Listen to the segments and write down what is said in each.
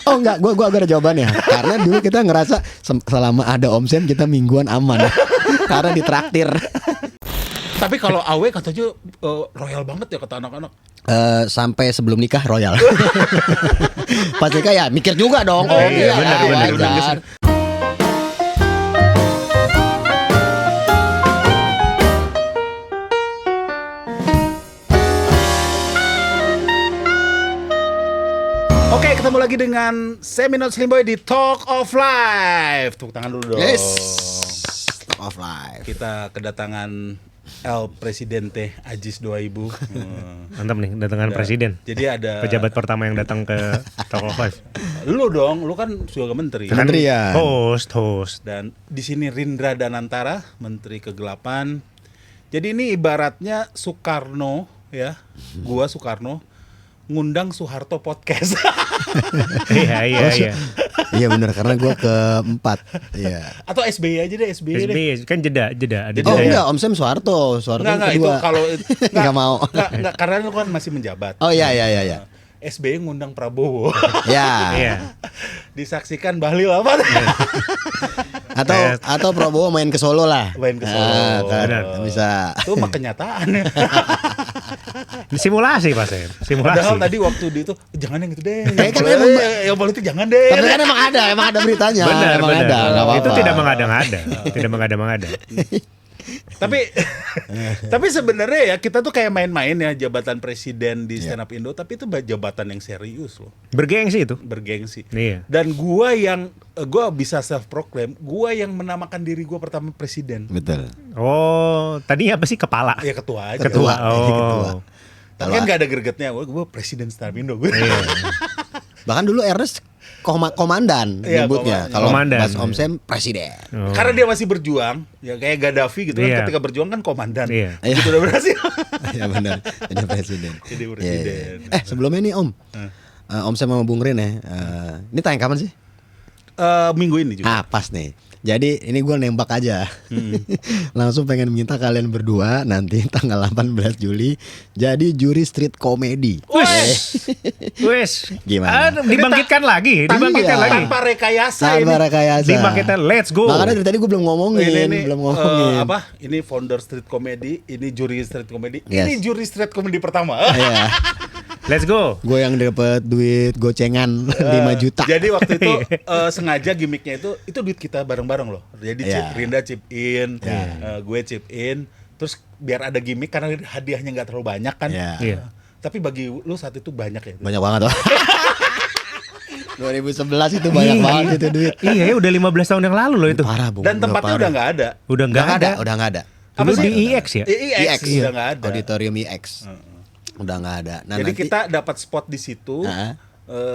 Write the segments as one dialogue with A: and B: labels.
A: Oh enggak, gua ada jawabannya. Karena dulu kita ngerasa selama ada Om Sam kita mingguan aman. Karena ditraktir.
B: Tapi kalau AW katanya royal banget ya kata anak-anak.
A: Sampai sebelum nikah royal. Pas nikah ya mikir juga dong. Oh
C: iya, benar.
A: wajar.
B: Oke, ketemu lagi dengan Seminole Slim Boy di Talk of Life. Tepuk tangan dulu dong.
A: Yes. Talk of Life.
B: Kita kedatangan El Presidente Ajis 2000.
C: Mantap nih, kedatangan presiden.
B: Jadi ada
C: Pejabat pertama yang datang ke Talk of Life.
B: lu dong, lu kan juga menteri.
A: Menteri ya.
C: Host.
B: Dan di sini Rindra Danantara, Menteri Kegelapan. Jadi ini ibaratnya Soekarno ya, gua Soekarno ngundang Soeharto podcast.
C: Iya.
A: Iya benar karena gua keempat. Iya.
B: Atau SBY aja deh, SBY deh.
C: SBY kan jeda. Ada
A: Oh
C: jeda.
A: enggak, Om Sam Soeharto
B: Enggak itu
A: kedua.
B: kalau
A: Enggak mau.
B: Enggak, karena lu kan masih menjabat.
A: Oh iya.
B: SBY ngundang Prabowo.
A: Ya.
C: Iya.
B: Disaksikan Bahlil apa?
A: Atau Prabowo main ke Solo lah.
B: Main ke Solo.
A: Kan,
C: Benar.
A: bisa.
B: Itu mah kenyataannya.
C: Simulasi Pak Sem.
B: Padahal
C: Simulasi.
B: tadi waktu di itu jangan yang itu deh.
A: Kan emang-
B: yang politik jangan deh.
A: Tapi kan emang ada beritanya.
C: Benar.
A: Emang ada. Nggak apa-apa.
C: Itu tidak mengada-ngada. Tidak mengada-ngada.
B: Tapi sebenarnya ya kita tuh kayak main-main ya jabatan presiden di Stand Up Indo, tapi itu jabatan yang serius loh,
C: Bergengsi itu.
B: bergengsi.
C: Iya.
B: Dan gua bisa self proclaim, gua yang menamakan diri gua pertama presiden.
A: Betul.
C: Oh, tadinya apa sih kepala?
B: Ya ketua aja.
C: Ketua.
A: Ketua.
B: Tapi kan gak ada gregetnya, gua presiden Stand Up Indo.
C: Iya.
A: Bahkan dulu Ernest komandan
B: Iya,
A: nyebutnya. Kalau
C: komandan.
A: Mas Om Sam presiden.
C: Oh.
B: Karena dia masih berjuang, ya kayak Gaddafi gitu kan,
C: Iya.
B: ketika berjuang kan komandan.
C: Iya.
B: Begitu udah berhasil.
A: Iya benar. Jadi presiden.
B: Jadi presiden.
A: Iya. Sebelumnya nih Om. Om Sam sama Bung Rin ya. Ini tayang kapan sih?
B: Minggu ini juga.
A: Pas nih. Jadi ini gue nembak aja. Langsung pengen minta kalian berdua nanti tanggal 18 Juli jadi juri street comedy.
C: Wes.
A: Gimana?
C: Dibangkitkan lagi.
B: Tanpa rekayasa ini.
A: Tanpa rekayasa.
C: Dibangkitkan. Let's go.
A: Makanya dari tadi gue belum ngomongin.
B: Ini founder street comedy, ini juri street comedy,
A: Yes.
B: ini juri street comedy pertama.
A: Iya.
C: Let's go.
A: Gue yang dapat duit gocengan 5 juta.
B: Jadi waktu itu sengaja gimmicknya itu duit kita bareng-bareng loh. Jadi
A: Iya.
B: Rinda chip in, gue chip in, terus biar ada gimmick karena hadiahnya nggak terlalu banyak kan.
C: Iya.
B: Tapi bagi lu saat itu banyak ya.
A: Banyak banget tuh. 2011 itu banyak banget itu duit.
C: Iya, udah 15 tahun yang lalu loh itu.
A: Parah, Bung.
B: Dan tempatnya udah nggak ada.
C: Udah nggak ada.
A: Udah nggak ada.
C: Dulu
B: Apa sih?
C: di IX ya?
B: IX udah nggak ada.
A: Auditorium IX. Udah nggak ada. Nah,
B: Jadi
A: nanti,
B: kita dapat spot di situ.
A: Heeh.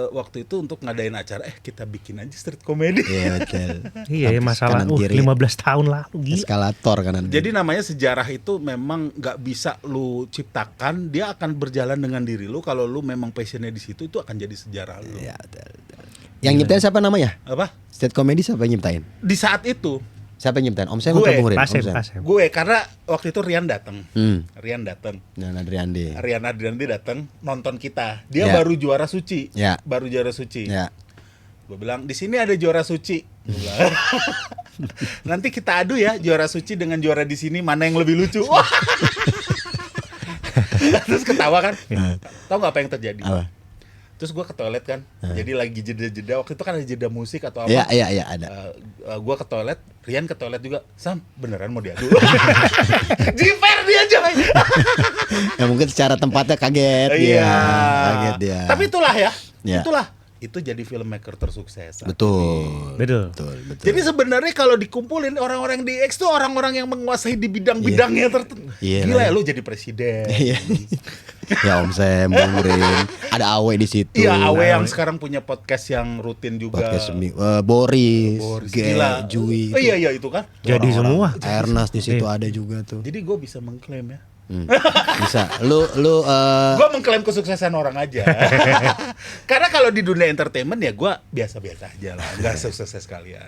B: Waktu itu untuk ngadain acara, kita bikin aja street comedy.
A: Iya betul.
C: Iya,
A: Habis
C: masalah
A: kanan kiri.
C: 15 tahun lalu gila.
A: Eskalator kanan.
B: Jadi namanya sejarah itu memang nggak bisa lu ciptakan, dia akan berjalan dengan diri lu. Kalau lu memang passionnya di situ, itu akan jadi sejarah lu.
A: Iya, betul. Yang nyiptain siapa namanya?
B: Apa?
A: Street comedy siapa yang nyiptain?
B: Di saat itu
A: Siapa yang nyiptain? Om Sam
B: Gue.
A: atau Bung Rin?
C: Pasem.
A: Om Sam.
B: gue karena waktu itu Rian datang, Rian
A: Adriandi.
B: datang nonton kita. Dia
A: Ya.
B: baru juara suci,
A: Ya.
B: baru juara suci.
A: Ya.
B: Gue bilang di sini ada juara suci. Gue bilang, nanti kita adu ya juara suci dengan juara di sini mana yang lebih lucu. Wah. Terus ketawa kan? Tahu nggak apa yang terjadi?
A: Apa?
B: Terus gue ke toilet kan, jadi lagi jeda-jeda. Waktu itu kan ada jeda musik atau apa?
A: Iya ada.
B: Gue ke toilet, Rian ke toilet juga. Sam, beneran mau diadu? Jiper dia coy.
A: Ya mungkin secara tempatnya kaget dia.
B: Iya.
A: Kaget dia.
B: Tapi itulah ya,
A: Ya.
B: itulah. Itu jadi filmmaker tersukses.
A: Betul.
C: Betul.
B: Jadi sebenarnya kalau dikumpulin orang-orang di X tuh orang-orang yang menguasai di bidang-bidangnya tertentu.
A: Iya,
B: Gila ya
A: iya.
B: lu jadi presiden.
A: Iya. Ya Om Sam, Bung Rin. Ada Awe di situ.
B: Iya, Awe yang sekarang punya podcast yang rutin juga.
A: Podcast Boris,
B: Gila.
A: Jui.
B: Oh iya itu kan.
C: Jadi semua.
A: Ernest di situ ada juga tuh.
B: Jadi gue bisa mengklaim ya.
A: Bisa. Lu
B: Gue mengklaim kesuksesan orang aja. Karena kalau di dunia entertainment ya gue biasa-biasa aja lah, nggak sukses sekalian.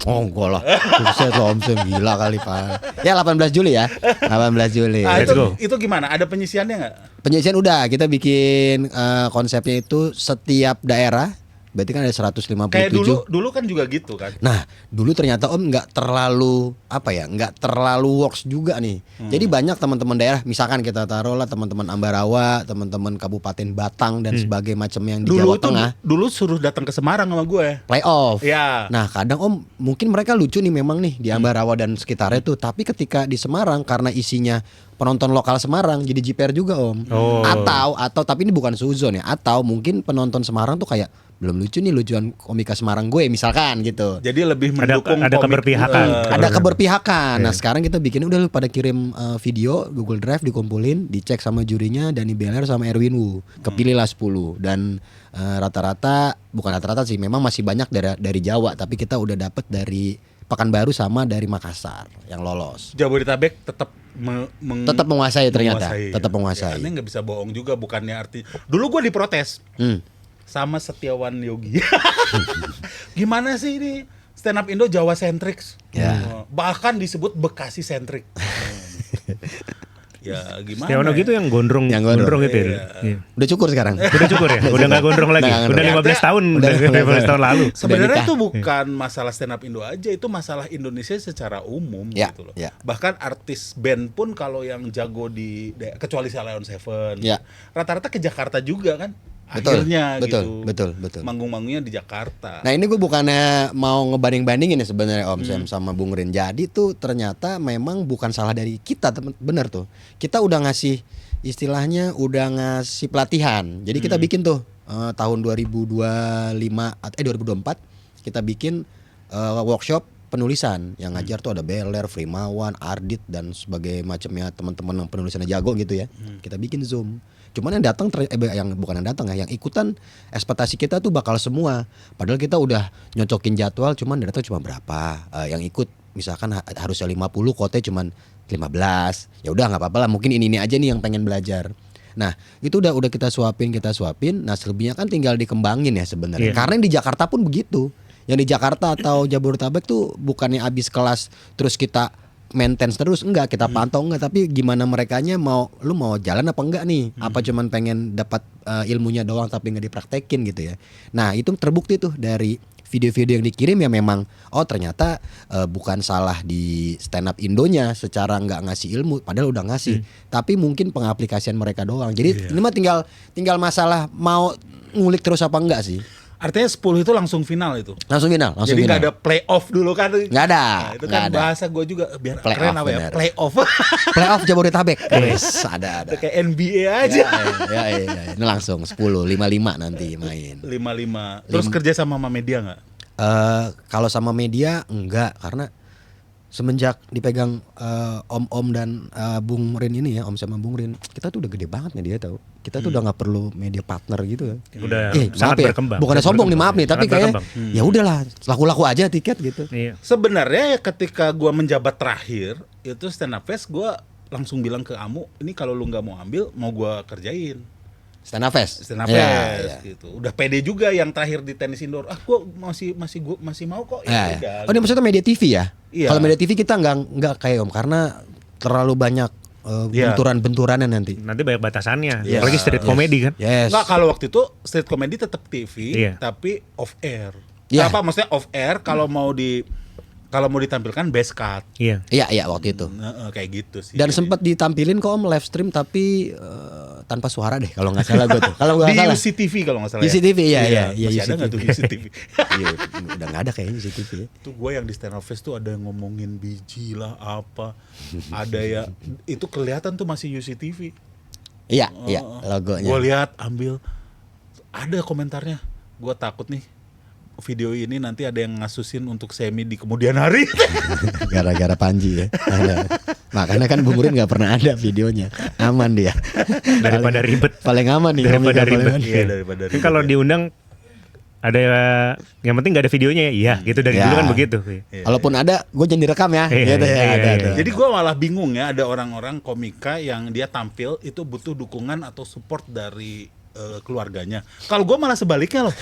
A: oh enggak lah. Sukses loh Om Sam, gila kali Pak. Ya 18 Juli ya. 18 Juli.
B: Ah,
C: Let's go.
B: itu gimana? Ada penyisiannya nggak?
A: Penyisian udah, kita bikin konsepnya itu setiap daerah berarti kan ada 157.
B: Kayak dulu kan juga gitu kan.
A: Nah, dulu ternyata Om nggak terlalu nggak terlalu works juga nih. Jadi banyak teman-teman daerah, misalkan kita taruh lah teman-teman Ambarawa, teman-teman Kabupaten Batang dan sebagainya macam yang di Jawa Tengah.
B: Dulu suruh datang ke Semarang sama gue.
A: Playoff.
B: Ya.
A: Nah, kadang Om mungkin mereka lucu nih memang nih di Ambarawa dan sekitarnya tuh, tapi ketika di Semarang karena isinya penonton lokal Semarang jadi jiper juga Om.
C: Oh.
A: Atau tapi ini bukan suzon ya. Atau mungkin penonton Semarang tuh kayak belum lucu nih lucuan komika Semarang gue misalkan gitu.
B: Jadi lebih mendukung
C: ada keberpihakan.
A: Ada keberpihakan. Nah sekarang kita bikin udah lu pada kirim video Google Drive dikumpulin, dicek sama jurinya Dani Beler sama Erwin Wu. Kepilihlah 10 dan rata-rata bukan rata-rata sih, memang masih banyak dari Jawa, tapi kita udah dapet dari Pekanbaru sama dari Makassar yang lolos.
B: Jabodetabek tetap
A: Tetap menguasai ternyata, tetap menguasai.
B: Ini nggak bisa bohong juga, bukannya arti. Dulu gue diprotes sama Setiawan Yogi. Gimana sih ini stand up Indo Jawa centric?
A: Ya.
B: Bahkan disebut Bekasi centric. Ya gimana?
C: Setiawan gitu yang gondrong,
A: Yang gondrong.
C: gitu ya.
B: Iya.
C: Iya.
A: Udah cukur sekarang.
C: Udah cukur ya? Udah nggak gondrong lagi.
A: Nggak
C: Udah
A: gondrong.
C: 15 tahun.
A: Udah
C: Udah 15 tahun lalu.
B: Sebenarnya
A: nikah.
B: itu bukan masalah stand up Indo aja, itu masalah Indonesia secara umum
A: Ya,
B: gitu loh.
A: ya.
B: Bahkan artis band pun kalau yang jago kecuali Salon Seven,
A: Ya.
B: rata-rata ke Jakarta juga kan.
A: Betul,
B: Akhirnya
A: betul,
B: gitu.
A: betul.
B: Manggung-manggungnya di Jakarta.
A: Nah ini gue bukannya mau ngebanding-bandingin ya sebenarnya Om Sam sama Bung Rin. Jadi tuh ternyata memang bukan salah dari kita, bener tuh. Kita udah ngasih istilahnya udah ngasih pelatihan. Jadi kita bikin tuh tahun 2024 kita bikin workshop penulisan yang ngajar tuh ada Beler, Frimawan, Ardit dan sebagai macamnya teman-teman yang penulisannya jago gitu ya. Kita bikin Zoom. Cuman yang datang yang bukan yang datang ya, yang ikutan ekspektasi kita tuh bakal semua. Padahal kita udah nyocokin jadwal, cuman datang cuma berapa. Yang ikut misalkan harusnya 50, kotanya cuman 15. Ya udah nggak apa-apa lah, mungkin ini aja nih yang pengen belajar. Nah itu udah kita suapin. Nah selebihnya kan tinggal dikembangin ya sebenarnya.
C: Iya.
A: Karena yang di Jakarta pun begitu. Yang di Jakarta atau Jabodetabek tuh bukannya abis kelas terus kita maintenance terus, enggak, kita pantau enggak, tapi gimana merekanya lu mau jalan apa enggak nih, apa cuman pengen dapat ilmunya doang tapi nggak dipraktekin gitu ya. Nah itu terbukti tuh dari video-video yang dikirim ya memang ternyata bukan salah di stand up Indonya secara nggak ngasih ilmu, padahal udah ngasih, tapi mungkin pengaplikasian mereka doang. Jadi ini mah tinggal masalah mau ngulik terus apa enggak sih.
B: Artinya 10 itu langsung final itu.
A: Langsung final.
B: Jadi nggak ada playoff dulu kan?
A: Nggak ada.
B: Nah, itu kan
A: nggak ada.
B: bahasa gue juga biar
A: Play
B: keren
A: off,
B: apa ya?
A: benar.
B: Playoff.
A: Playoff Jabodetabek. Yes, ada.
B: Itu kayak NBA aja.
A: Ya. Ini langsung 10, 55 nanti main.
B: 55. Terus kerja sama media nggak?
A: Kalau sama media enggak, karena semenjak dipegang Om dan Bung Rin ini ya, Om sama Bung Rin, kita tuh udah gede banget media tahu. Kita tuh udah nggak perlu media partner gitu kan.
C: Udah
A: Maaf
C: sangat
A: ya,
C: berkembang.
A: bukannya
C: sangat
A: sombong nih,
C: berkembang.
A: maaf nih, tapi
C: Sangat
A: kayak
C: berkembang.
A: ya udahlah, laku-laku aja tiket gitu.
C: Iya.
B: Sebenarnya ya ketika gua menjabat terakhir itu stand up fest, gua langsung bilang ke Amu, ini kalau lu nggak mau ambil, mau gua kerjain
A: Stand up fest.
B: stand up
A: Ya,
B: fest
A: ya.
B: gitu. Udah pede juga yang terakhir di tenis indoor. Gua masih mau kok.
A: Ya,
B: Ya,
A: ya. Oh ini maksudnya media TV ya?
B: Iya.
A: Kalau media TV kita nggak kayak Om, karena terlalu banyak
B: Iya.
A: benturan-benturannya nanti.
C: Nanti banyak batasannya.
B: Iya.
C: Apalagi street
A: Yes.
C: comedy kan.
A: Yes.
B: Nggak, kalau waktu itu street comedy tetap TV,
C: Iya.
B: tapi off air.
A: Iya.
B: Apa maksudnya off air kalau mau ditampilkan best cut.
C: Iya.
A: Iya waktu itu.
B: Nah, kayak gitu sih.
A: Dan
B: Jadi,
A: sempat ditampilin kok Om live stream tapi tanpa suara deh kalau nggak salah gue tuh. Kalau nggak
B: di
A: salah.
B: UCTV kalau nggak salah.
A: UCTV, iya,
B: Iya,
A: iya,
B: masih ada nggak tuh UCTV?
A: Iya, udah nggak ada kayaknya UCTV ya.
B: Itu gue yang di stand up fest tuh ada yang ngomongin biji lah apa, ada ya itu kelihatan tuh masih UCTV.
A: Iya, logonya.
B: Gue lihat ambil, ada komentarnya. Gue takut nih video ini nanti ada yang ngasusin untuk semi di kemudian hari.
A: Gara-gara Panji ya. Ada. Makanya kan Bung Rin nggak pernah ada videonya. Aman dia.
C: Daripada ribet.
A: Paling aman nih.
C: Daripada
A: komika paling
C: ribet.
A: aman.
B: Iya, daripada
C: Kan kalau diundang ada yang penting nggak ada videonya ya. Iya, gitu dari
A: Ya.
C: dulu kan begitu.
A: Walaupun ada, gue jangan direkam ya.
C: Iya,
A: Gitu ya.
C: iya,
A: Ada.
C: iya.
B: Jadi gue malah bingung ya, ada orang-orang komika yang dia tampil itu butuh dukungan atau support dari keluarganya. Kalau gue malah sebaliknya loh.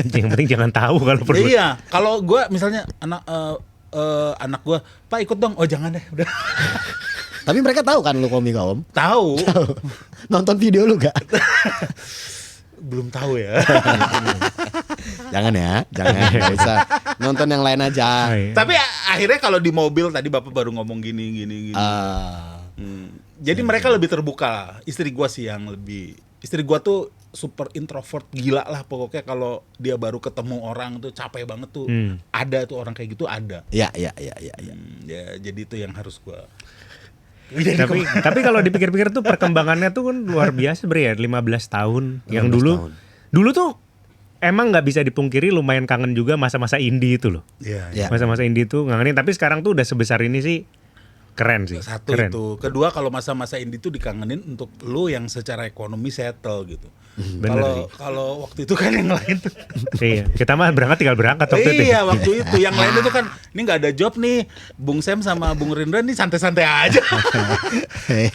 C: Yang penting jangan tahu kalau perlu.
B: Iya, kalau gue misalnya anak gue, Pak ikut dong. Oh jangan deh, udah.
A: Tapi mereka tahu kan lu komika Om?
B: Tahu.
A: Nonton video lu gak?
B: Belum tahu ya.
A: Jangan ya, jangan. Nggak bisa nonton yang lain aja.
C: Oh, iya.
B: Tapi akhirnya kalau di mobil tadi Bapak baru ngomong gini. Jadi mereka lebih terbuka lah. Istri gua sih yang lebih. Istri gua tuh super introvert gila lah pokoknya, kalau dia baru ketemu orang tuh capek banget tuh. Ada tuh orang kayak gitu ada.
A: Ya.
B: Ya, jadi itu yang harus gua.
C: Tapi kalau dipikir-pikir tuh perkembangannya tuh kan luar biasa Bre ya, 15 tahun. Yang
A: 15
C: dulu
A: tahun.
C: dulu tuh emang nggak bisa dipungkiri lumayan kangen juga masa-masa indie itu loh.
B: Iya.
A: Ya.
C: Masa-masa indie tuh ngangenin, tapi sekarang tuh udah sebesar ini sih keren sih.
B: Satu
C: Keren.
B: itu. Kedua, kalau masa-masa indie tuh dikangenin untuk lu yang secara ekonomi settle gitu.
C: Bener
B: Kalau waktu itu kan yang lain tuh.
C: Iya, kita mah tinggal berangkat waktu itu.
B: Iya, waktu itu yang lain itu kan ini nggak ada job nih. Bung Sam sama Bung Rindra nih santai-santai aja.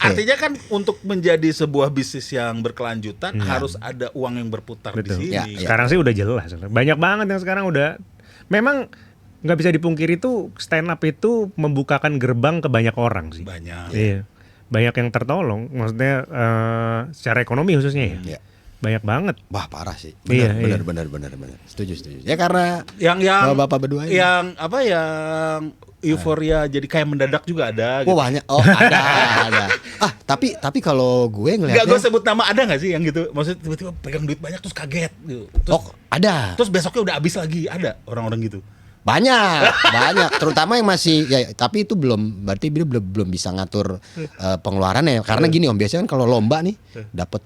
B: Artinya kan untuk menjadi sebuah bisnis yang berkelanjutan harus ada uang yang berputar
C: Betul.
B: di sini.
A: Ya.
C: Sekarang sih udah jelas. Banyak banget yang sekarang udah. Memang nggak bisa dipungkiri tuh stand up itu membukakan gerbang ke banyak orang sih.
B: Banyak.
C: Iya. Banyak yang tertolong. Maksudnya secara ekonomi khususnya ya.
A: Ya.
C: Banyak banget.
A: Wah, parah sih.
C: Iya,
A: Benar. Setuju. Ya karena
B: Yang
A: Bapak berdua ini.
B: yang apa yang euforia jadi kayak mendadak juga ada.
A: Oh,
B: Gitu.
A: banyak. Oh, ada. Tapi kalau gue
B: Enggak, gue
A: ngelihatnya
B: sebut nama ada nggak sih yang gitu? Maksudnya tiba-tiba pegang duit banyak terus kaget gitu. Terus,
A: ada.
B: terus besoknya udah habis lagi, ada orang-orang gitu.
A: Banyak, terutama yang masih ya, tapi itu berarti dia belum bisa ngatur pengeluarannya, karena gini Om, biasanya kan kalau lomba nih dapat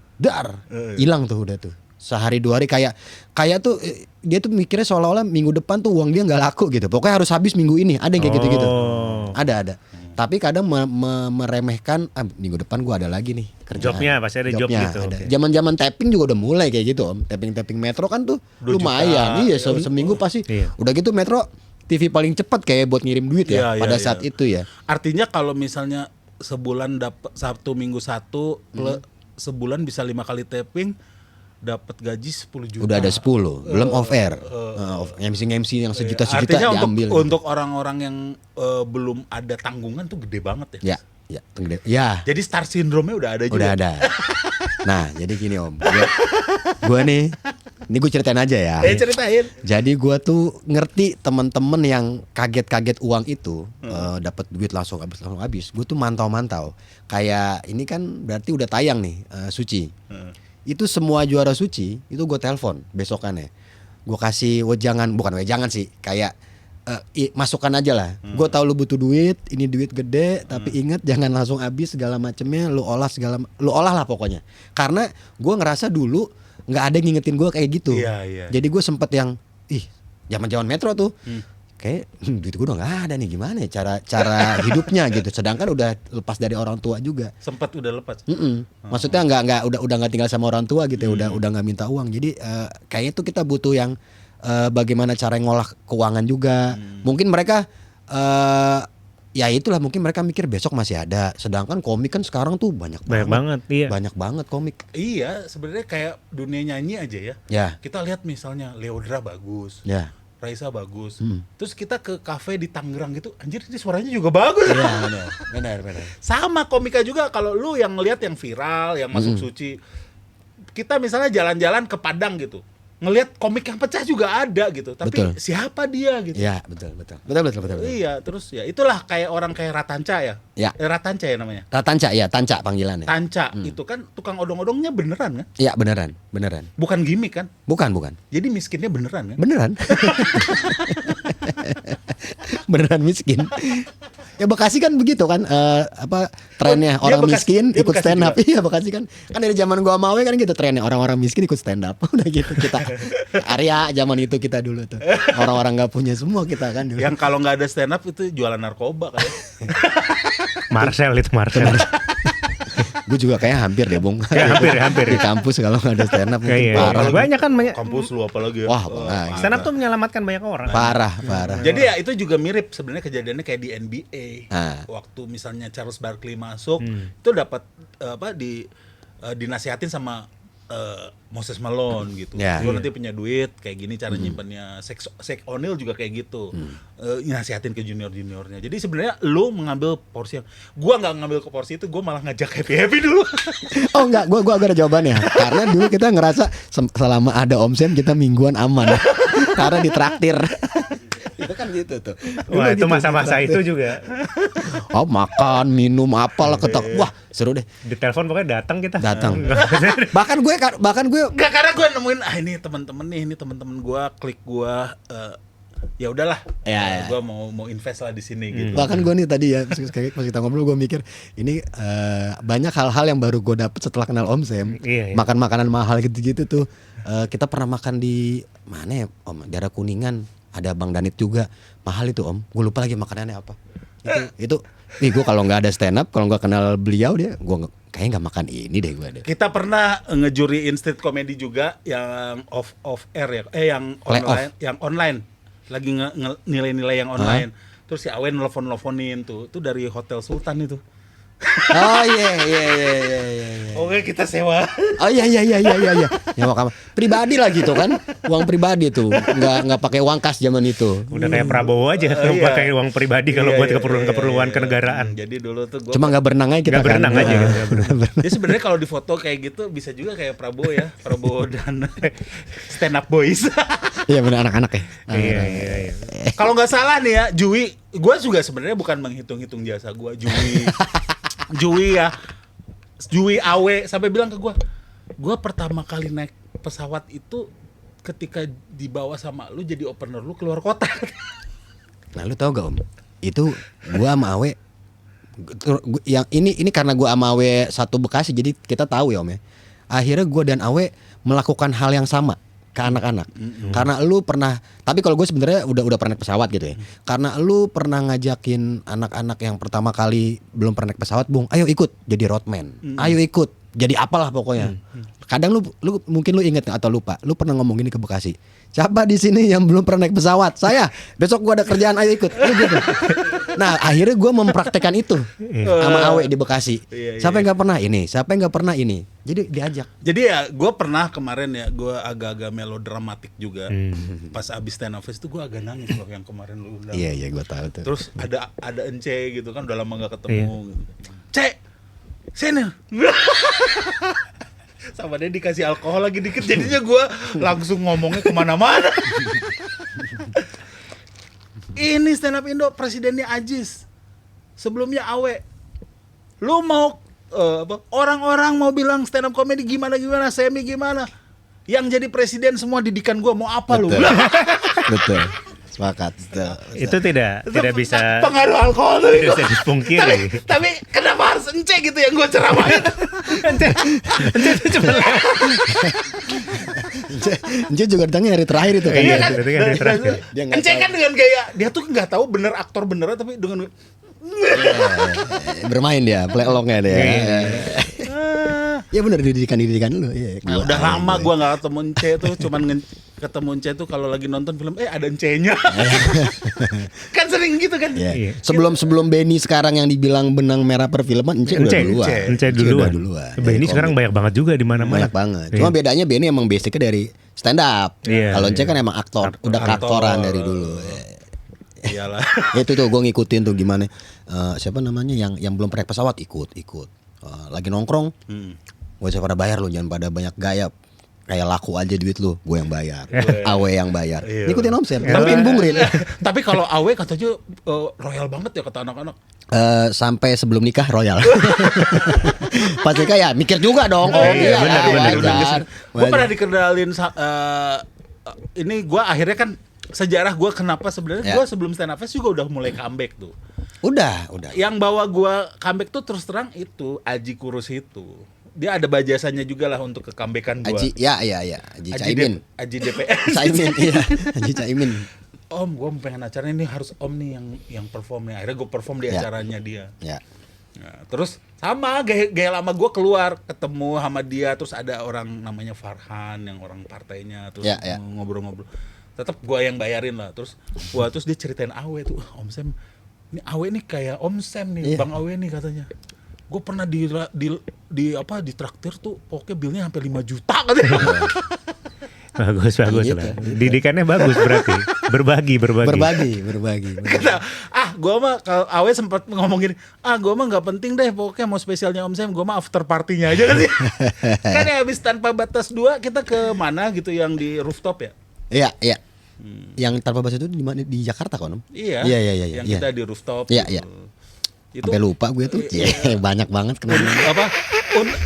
A: hilang tuh udah tuh. Sehari 2 hari kayak tuh dia tuh mikirnya seolah-olah minggu depan tuh uang dia nggak laku gitu. Pokoknya harus habis minggu ini. Ada yang kayak gitu-gitu. Ada. Tapi kadang meremehkan minggu depan gua ada lagi nih kerjaan.
C: Jobnya pasti ada job gitu.
A: Ada.
C: Oke.
A: Zaman-zaman tapping juga udah mulai kayak gitu Om. Tapping Metro kan tuh
B: 2
A: lumayan.
B: juta.
A: Iya, seminggu pasti.
C: Iya.
A: Udah gitu Metro TV paling cepat kayak buat ngirim duit ya
B: Iya,
A: pada
B: iya,
A: saat
B: iya.
A: itu ya.
B: Artinya kalau misalnya sebulan dapat Sabtu Minggu 1 plus sebulan bisa 5 kali tapping, dapat gaji 10 juta.
A: Udah ada 10, belum off air. MC yang sejuta-sejuta
B: Artinya
A: diambil.
B: untuk orang-orang yang belum ada tanggungan tuh gede banget ya.
A: Ya, gede. Ya,
B: Jadi star syndrome-nya udah ada juga.
A: udah ada. Nah, jadi gini Om. Gua nih, ini gue ceritain aja ya.
B: Ceritain.
A: Jadi gua tuh ngerti temen-temen yang kaget-kaget uang itu dapat duit langsung habis. Gue tuh mantau-mantau. Kayak ini kan berarti udah tayang nih Suci. Itu semua juara Suci itu gue telepon besokannya. Gue kasih wejangan sih, kayak masukkan aja lah. Gue tahu lu butuh duit, ini duit gede, tapi ingat jangan langsung habis segala macemnya, lu olah lah pokoknya. Karena gue ngerasa dulu nggak ada yang ngingetin gue kayak gitu.
B: Iya.
A: Jadi gue sempet yang zaman Metro tuh. Kayak duit gue udah nggak ada nih, gimana ya cara hidupnya gitu. Sedangkan udah lepas dari orang tua juga.
B: Sempat udah lepas.
A: Maksudnya udah nggak tinggal sama orang tua gitu ya, udah nggak minta uang. Jadi kayaknya tuh kita butuh yang bagaimana cara ngolah keuangan juga. Mungkin mereka ya itulah, mungkin mereka mikir besok masih ada. Sedangkan komik kan sekarang tuh banyak
C: banget, iya.
A: Banyak banget komik.
B: Iya, sebenarnya kayak dunia nyanyi aja ya.
A: Ya.
B: Kita lihat misalnya Leodra bagus.
A: Ya.
B: Raisa bagus. Terus kita ke kafe di Tangerang gitu, anjir ini suaranya juga bagus.
A: Iya, benar.
B: Sama komika juga, kalau lu yang ngelihat yang viral, yang masuk Suci. Kita misalnya jalan-jalan ke Padang gitu. Ngelihat komik yang pecah juga ada gitu. Tapi
A: Betul.
B: siapa dia gitu.
A: Ya, betul.
B: Iya, terus ya itulah kayak orang kayak Ratanca ya.
A: Ya.
B: Ratanca ya namanya.
A: Tanca panggilannya.
B: Tanca itu kan tukang odong-odongnya beneran kan?
A: Iya, beneran.
B: Bukan gimmick kan?
A: Bukan.
B: Jadi miskinnya beneran kan?
A: Beneran. Beneran miskin. Ya Bekasi kan begitu kan, trennya
B: Dia
A: orang
B: Bekasi-
A: miskin
B: dia
A: ikut
B: Bekasi
A: stand up.
B: juga.
A: Iya Bekasi kan dari zaman gua Mawe kan gitu trennya, orang-orang miskin ikut stand up. Udah gitu kita. Arya zaman itu kita dulu tuh. Orang-orang nggak punya semua kita kan dulu.
B: Yang kalau nggak ada stand up itu jualan narkoba kayak.
C: Marcel.
A: Gue juga kayak hampir deh Bung.
C: Ya, hampir.
A: Di kampus kalau nggak ada stand up mungkin
C: Iya.
A: parah.
C: Banyak kan banyak.
B: Kampus lu apalagi ya.
A: Wah,
B: parah.
C: Stand up tuh menyelamatkan banyak orang.
A: Parah.
B: Jadi ya itu juga mirip sebenarnya kejadiannya kayak di NBA.
A: Ah.
B: Waktu misalnya Charles Barkley masuk, itu dapat dinasihatin sama Moses Malone gitu.
A: Ya.
B: Lu nanti punya duit kayak gini cara nyimpennya. Shaq O'Neal juga kayak gitu. Nasihatin ke junior-juniornya. Jadi sebenarnya lu mengambil porsi yang gua nggak ngambil ke porsi itu, gua malah ngajak happy dulu.
A: Oh enggak, gua ada jawabannya. Karena dulu kita ngerasa selama ada Om Sam kita mingguan aman. karena ditraktir. Itu kan gitu tuh.
C: Wah, itu
A: Gitu,
C: masa-masa
A: ditraktir.
C: itu juga.
A: Oh, makan, minum apalah ketak. Wah, seru deh.
C: Di telepon pokoknya datang kita.
A: Datang. bahkan gue
B: Enggak, karena gue nemuin ini teman-teman nih, ini teman-teman gue, klik gue, ya udahlah,
A: Ya.
B: gue mau invest lah di sini gitu.
A: bahkan gue nih tadi ya pas kita ngobrol gue mikir ini banyak hal-hal yang baru gue dapet setelah kenal Om Sam.
C: Iya, iya.
A: Makan makanan mahal gitu-gitu tuh. Kita pernah makan di mana ya Om, daerah Kuningan, ada Bang Danit juga, mahal itu Om, gue lupa lagi makanannya apa. Itu gue kalau nggak ada stand up, kalau nggak kenal beliau dia, gue kayaknya nggak makan ini deh gue deh.
B: Kita pernah ngejuriin street comedy juga yang off air ya, yang
A: Play
B: online, yang online lagi nilai-nilai yang online. Terus si Awen nelfon-nelfonin tuh dari Hotel Sultan itu.
A: Oh iya.
B: Oke, kita sewa.
A: Oh iya. Nyawa kamar. Pribadi lah gitu kan. Uang pribadi tuh. Enggak pakai uang kas zaman itu.
C: Udah kayak Prabowo aja
B: Iya.
C: pakai uang pribadi kalau buat
B: Iya,
C: keperluan
B: iya.
C: kenegaraan.
B: Jadi dulu tuh gue
A: Cuma enggak berenang aja kita
C: Nggak berenang
A: kan.
C: aja gitu, nggak berenang.
B: Jadi sebenarnya kalau di foto kayak gitu bisa juga kayak Prabowo ya, Prabowo dan stand up boys.
A: Iya benar anak-anak ya.
C: Iya.
B: Kalau nggak salah nih ya, Jui, gue juga sebenarnya bukan menghitung-hitung jasa gue, Jui ya, Jui Awe sampai bilang ke gue pertama kali naik pesawat itu ketika dibawa sama lu jadi opener lu keluar kota.
A: Nah lu tau gak Om? Itu gua sama Awe yang ini karena gua sama Awe satu Bekasi jadi kita tahu ya Om ya. Akhirnya gua dan Awe melakukan hal yang sama ke anak-anak. Karena lu pernah, tapi kalau gue sebenarnya udah pernah naik pesawat gitu ya. Karena lu pernah ngajakin anak-anak yang pertama kali belum pernah naik pesawat, Bung, ayo ikut jadi roadman. Ayo ikut jadi apalah pokoknya. Kadang lu mungkin lu inget atau lupa, lu pernah ngomong gini ke Bekasi. Siapa di sini yang belum pernah naik pesawat? Saya. Besok gua ada kerjaan, ayo ikut. Lu gitu. Nah, akhirnya gua mempraktekkan itu sama Awe di Bekasi.
B: Iya.
A: Siapa yang nggak pernah ini? Siapa yang nggak pernah ini? Jadi diajak.
B: Jadi ya gue pernah kemarin ya, gue agak-agak melodramatik juga. Pas abis stand up fest itu gue agak nangis loh yang kemarin lu undang.
A: Iya, gua tahu tuh.
B: Terus ada Ence gitu kan, udah lama gak ketemu gitu. Cek, sini. Sama dia dikasih alkohol lagi dikit, jadinya gue langsung ngomongnya kemana-mana. Ini stand up Indo, presidennya Ajis, sebelumnya Awe. Lu mau orang-orang mau bilang stand up comedy gimana, semi gimana? Yang jadi presiden semua didikan gue, mau apa lu?
A: Betul. Sepakat.
C: Itu tidak bisa
B: pengaruh alkohol tuh.
C: tidak bisa dipungkiri.
B: Tapi kenapa harus Ence gitu yang gue ceramain?
C: Itu cuma
A: Ence juga datangnya hari terakhir itu kan.
C: Iya,
A: dia.
C: itu kan hari terakhir.
A: Dia nggak
B: Ence
A: tahu.
B: kan dengan gaya dia tuh nggak tahu bener aktor beneran, tapi dengan
A: Bermain dia, play alongnya dia. Ya benar didikan lu. Iya.
B: nah, udah lama gue nggak ketemu Ence tuh, cuman ketemu Ence tuh kalau lagi nonton film ada Ence-nya. Kan sering gitu kan.
A: Iya.
C: Iya.
A: Sebelum Benny sekarang yang dibilang benang merah perfilman, Ence udah duluan.
C: Ence duluan. Benny sekarang banyak banget juga di mana-mana.
A: banyak banget. Cuma bedanya Benny emang basicnya dari stand up.
C: Iya,
A: Kalau Ence
C: iya.
A: kan emang aktor, udah keaktoran dari dulu.
B: Iyalah.
A: Itu tuh gue ngikutin tuh gimana siapa namanya yang belum pernah naik pesawat ikut. Lagi nongkrong, gue pada bayar lu, jangan pada banyak gaya. Kayak laku aja duit lu, gue yang bayar. Awe yang bayar.
B: Iya.
A: Ngikutin Om Sam, ngikutin Bung Rin.
B: Tapi kalau Awe katanya royal banget ya kata anak-anak.
A: Sampai sebelum nikah royal. Pas nikah ya mikir juga dong.
C: Iya, benar.
B: Gue pernah dikenalin ini gue akhirnya kan sejarah gue kenapa sebenarnya
A: Ya.
B: gue sebelum stand up fest juga udah mulai comeback tuh.
A: Udah.
B: Yang bawa gue comeback tuh terus terang itu Aji Kurus itu. Dia ada bajasannya juga lah untuk ke-comebackan gue.
A: Aji, ya. Aji Caimin.
B: Aji DPS.
A: Caimin, iya. Aji Caimin.
B: Om, gue pengen acara ini harus Om nih yang perform nih. Akhirnya gue perform di
A: Ya.
B: acaranya dia.
A: Ya.
B: Nah, terus sama gaya lama gue keluar ketemu sama dia, terus ada orang namanya Farhan yang orang partainya, terus
A: Ya.
B: ngobrol-ngobrol. Tetap gue yang bayarin lah. Terus dia ceritain Awe tuh, Om Sam, ini Awe nih kayak Om Sam nih,
A: Iya.
B: Bang Awe nih katanya. Gue pernah di traktir tuh, pokoknya bilnya sampai 5 juta katanya.
C: Bagus
A: Gitu.
C: lah. Didikannya bagus berarti. Berbagi.
A: Berbagi.
B: Kata, gue mah kalau Awe sempat ngomong gini, gue mah nggak penting deh, pokoknya mau spesialnya Om Sam, gue mah after partinya aja kan. Kan ya habis Tanpa Batas 2 kita ke mana gitu yang di rooftop ya?
A: Iya. Yang tanpa batas itu di mana? Di Jakarta kan, Om?
B: Iya.
A: Iya.
B: Yang
A: Iya.
B: kita di rooftop.
A: Iya,
B: gitu.
A: iya.
B: Itu
A: Sampai lupa gue tuh. Banyak banget kenanya.
B: apa?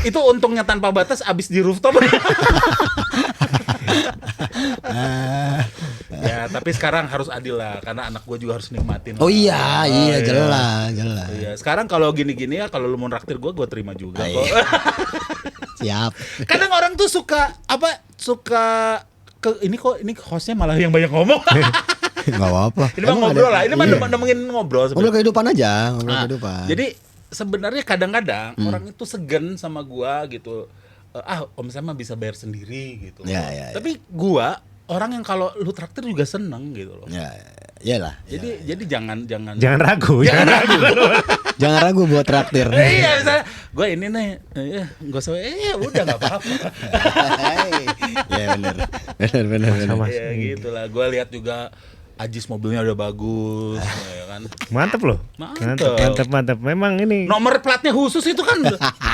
B: Itu untungnya tanpa batas abis di rooftop. Ya, tapi sekarang harus adil lah karena anak gue juga harus nikmatin.
A: Oh
B: lah.
A: iya, jelas.
B: Iya, sekarang kalau gini-gini ya kalau lu mau naktir gue terima juga kok.
A: Siap.
B: Kadang orang tuh suka ini hostnya malah yang banyak ngomong.
A: Enggak apa-apa.
B: Ini mah ngobrol lah, ini mah nemenin ngobrol
A: Ngobrol
B: sebenarnya.
A: kehidupan aja, ngobrol
B: Nah,
A: kehidupan.
B: jadi sebenarnya kadang-kadang orang itu segan sama gua gitu. Om saya mah bisa bayar sendiri gitu.
A: Ya.
B: Tapi gua orang yang kalau lu traktir juga seneng gitu loh.
A: Ya, iyalah.
B: Jadi jangan
C: Jangan ragu. Jangan ragu.
A: Jangan ragu buat traktir.
B: Iya misalnya gue ini nih gak usah udah gak apa-apa.
A: Ya benar.
B: Ya gitu lah. Gue lihat juga Ajis mobilnya udah bagus, ya kan.
C: Mantep loh. Mantep. Memang ini.
B: Nomor platnya khusus itu kan.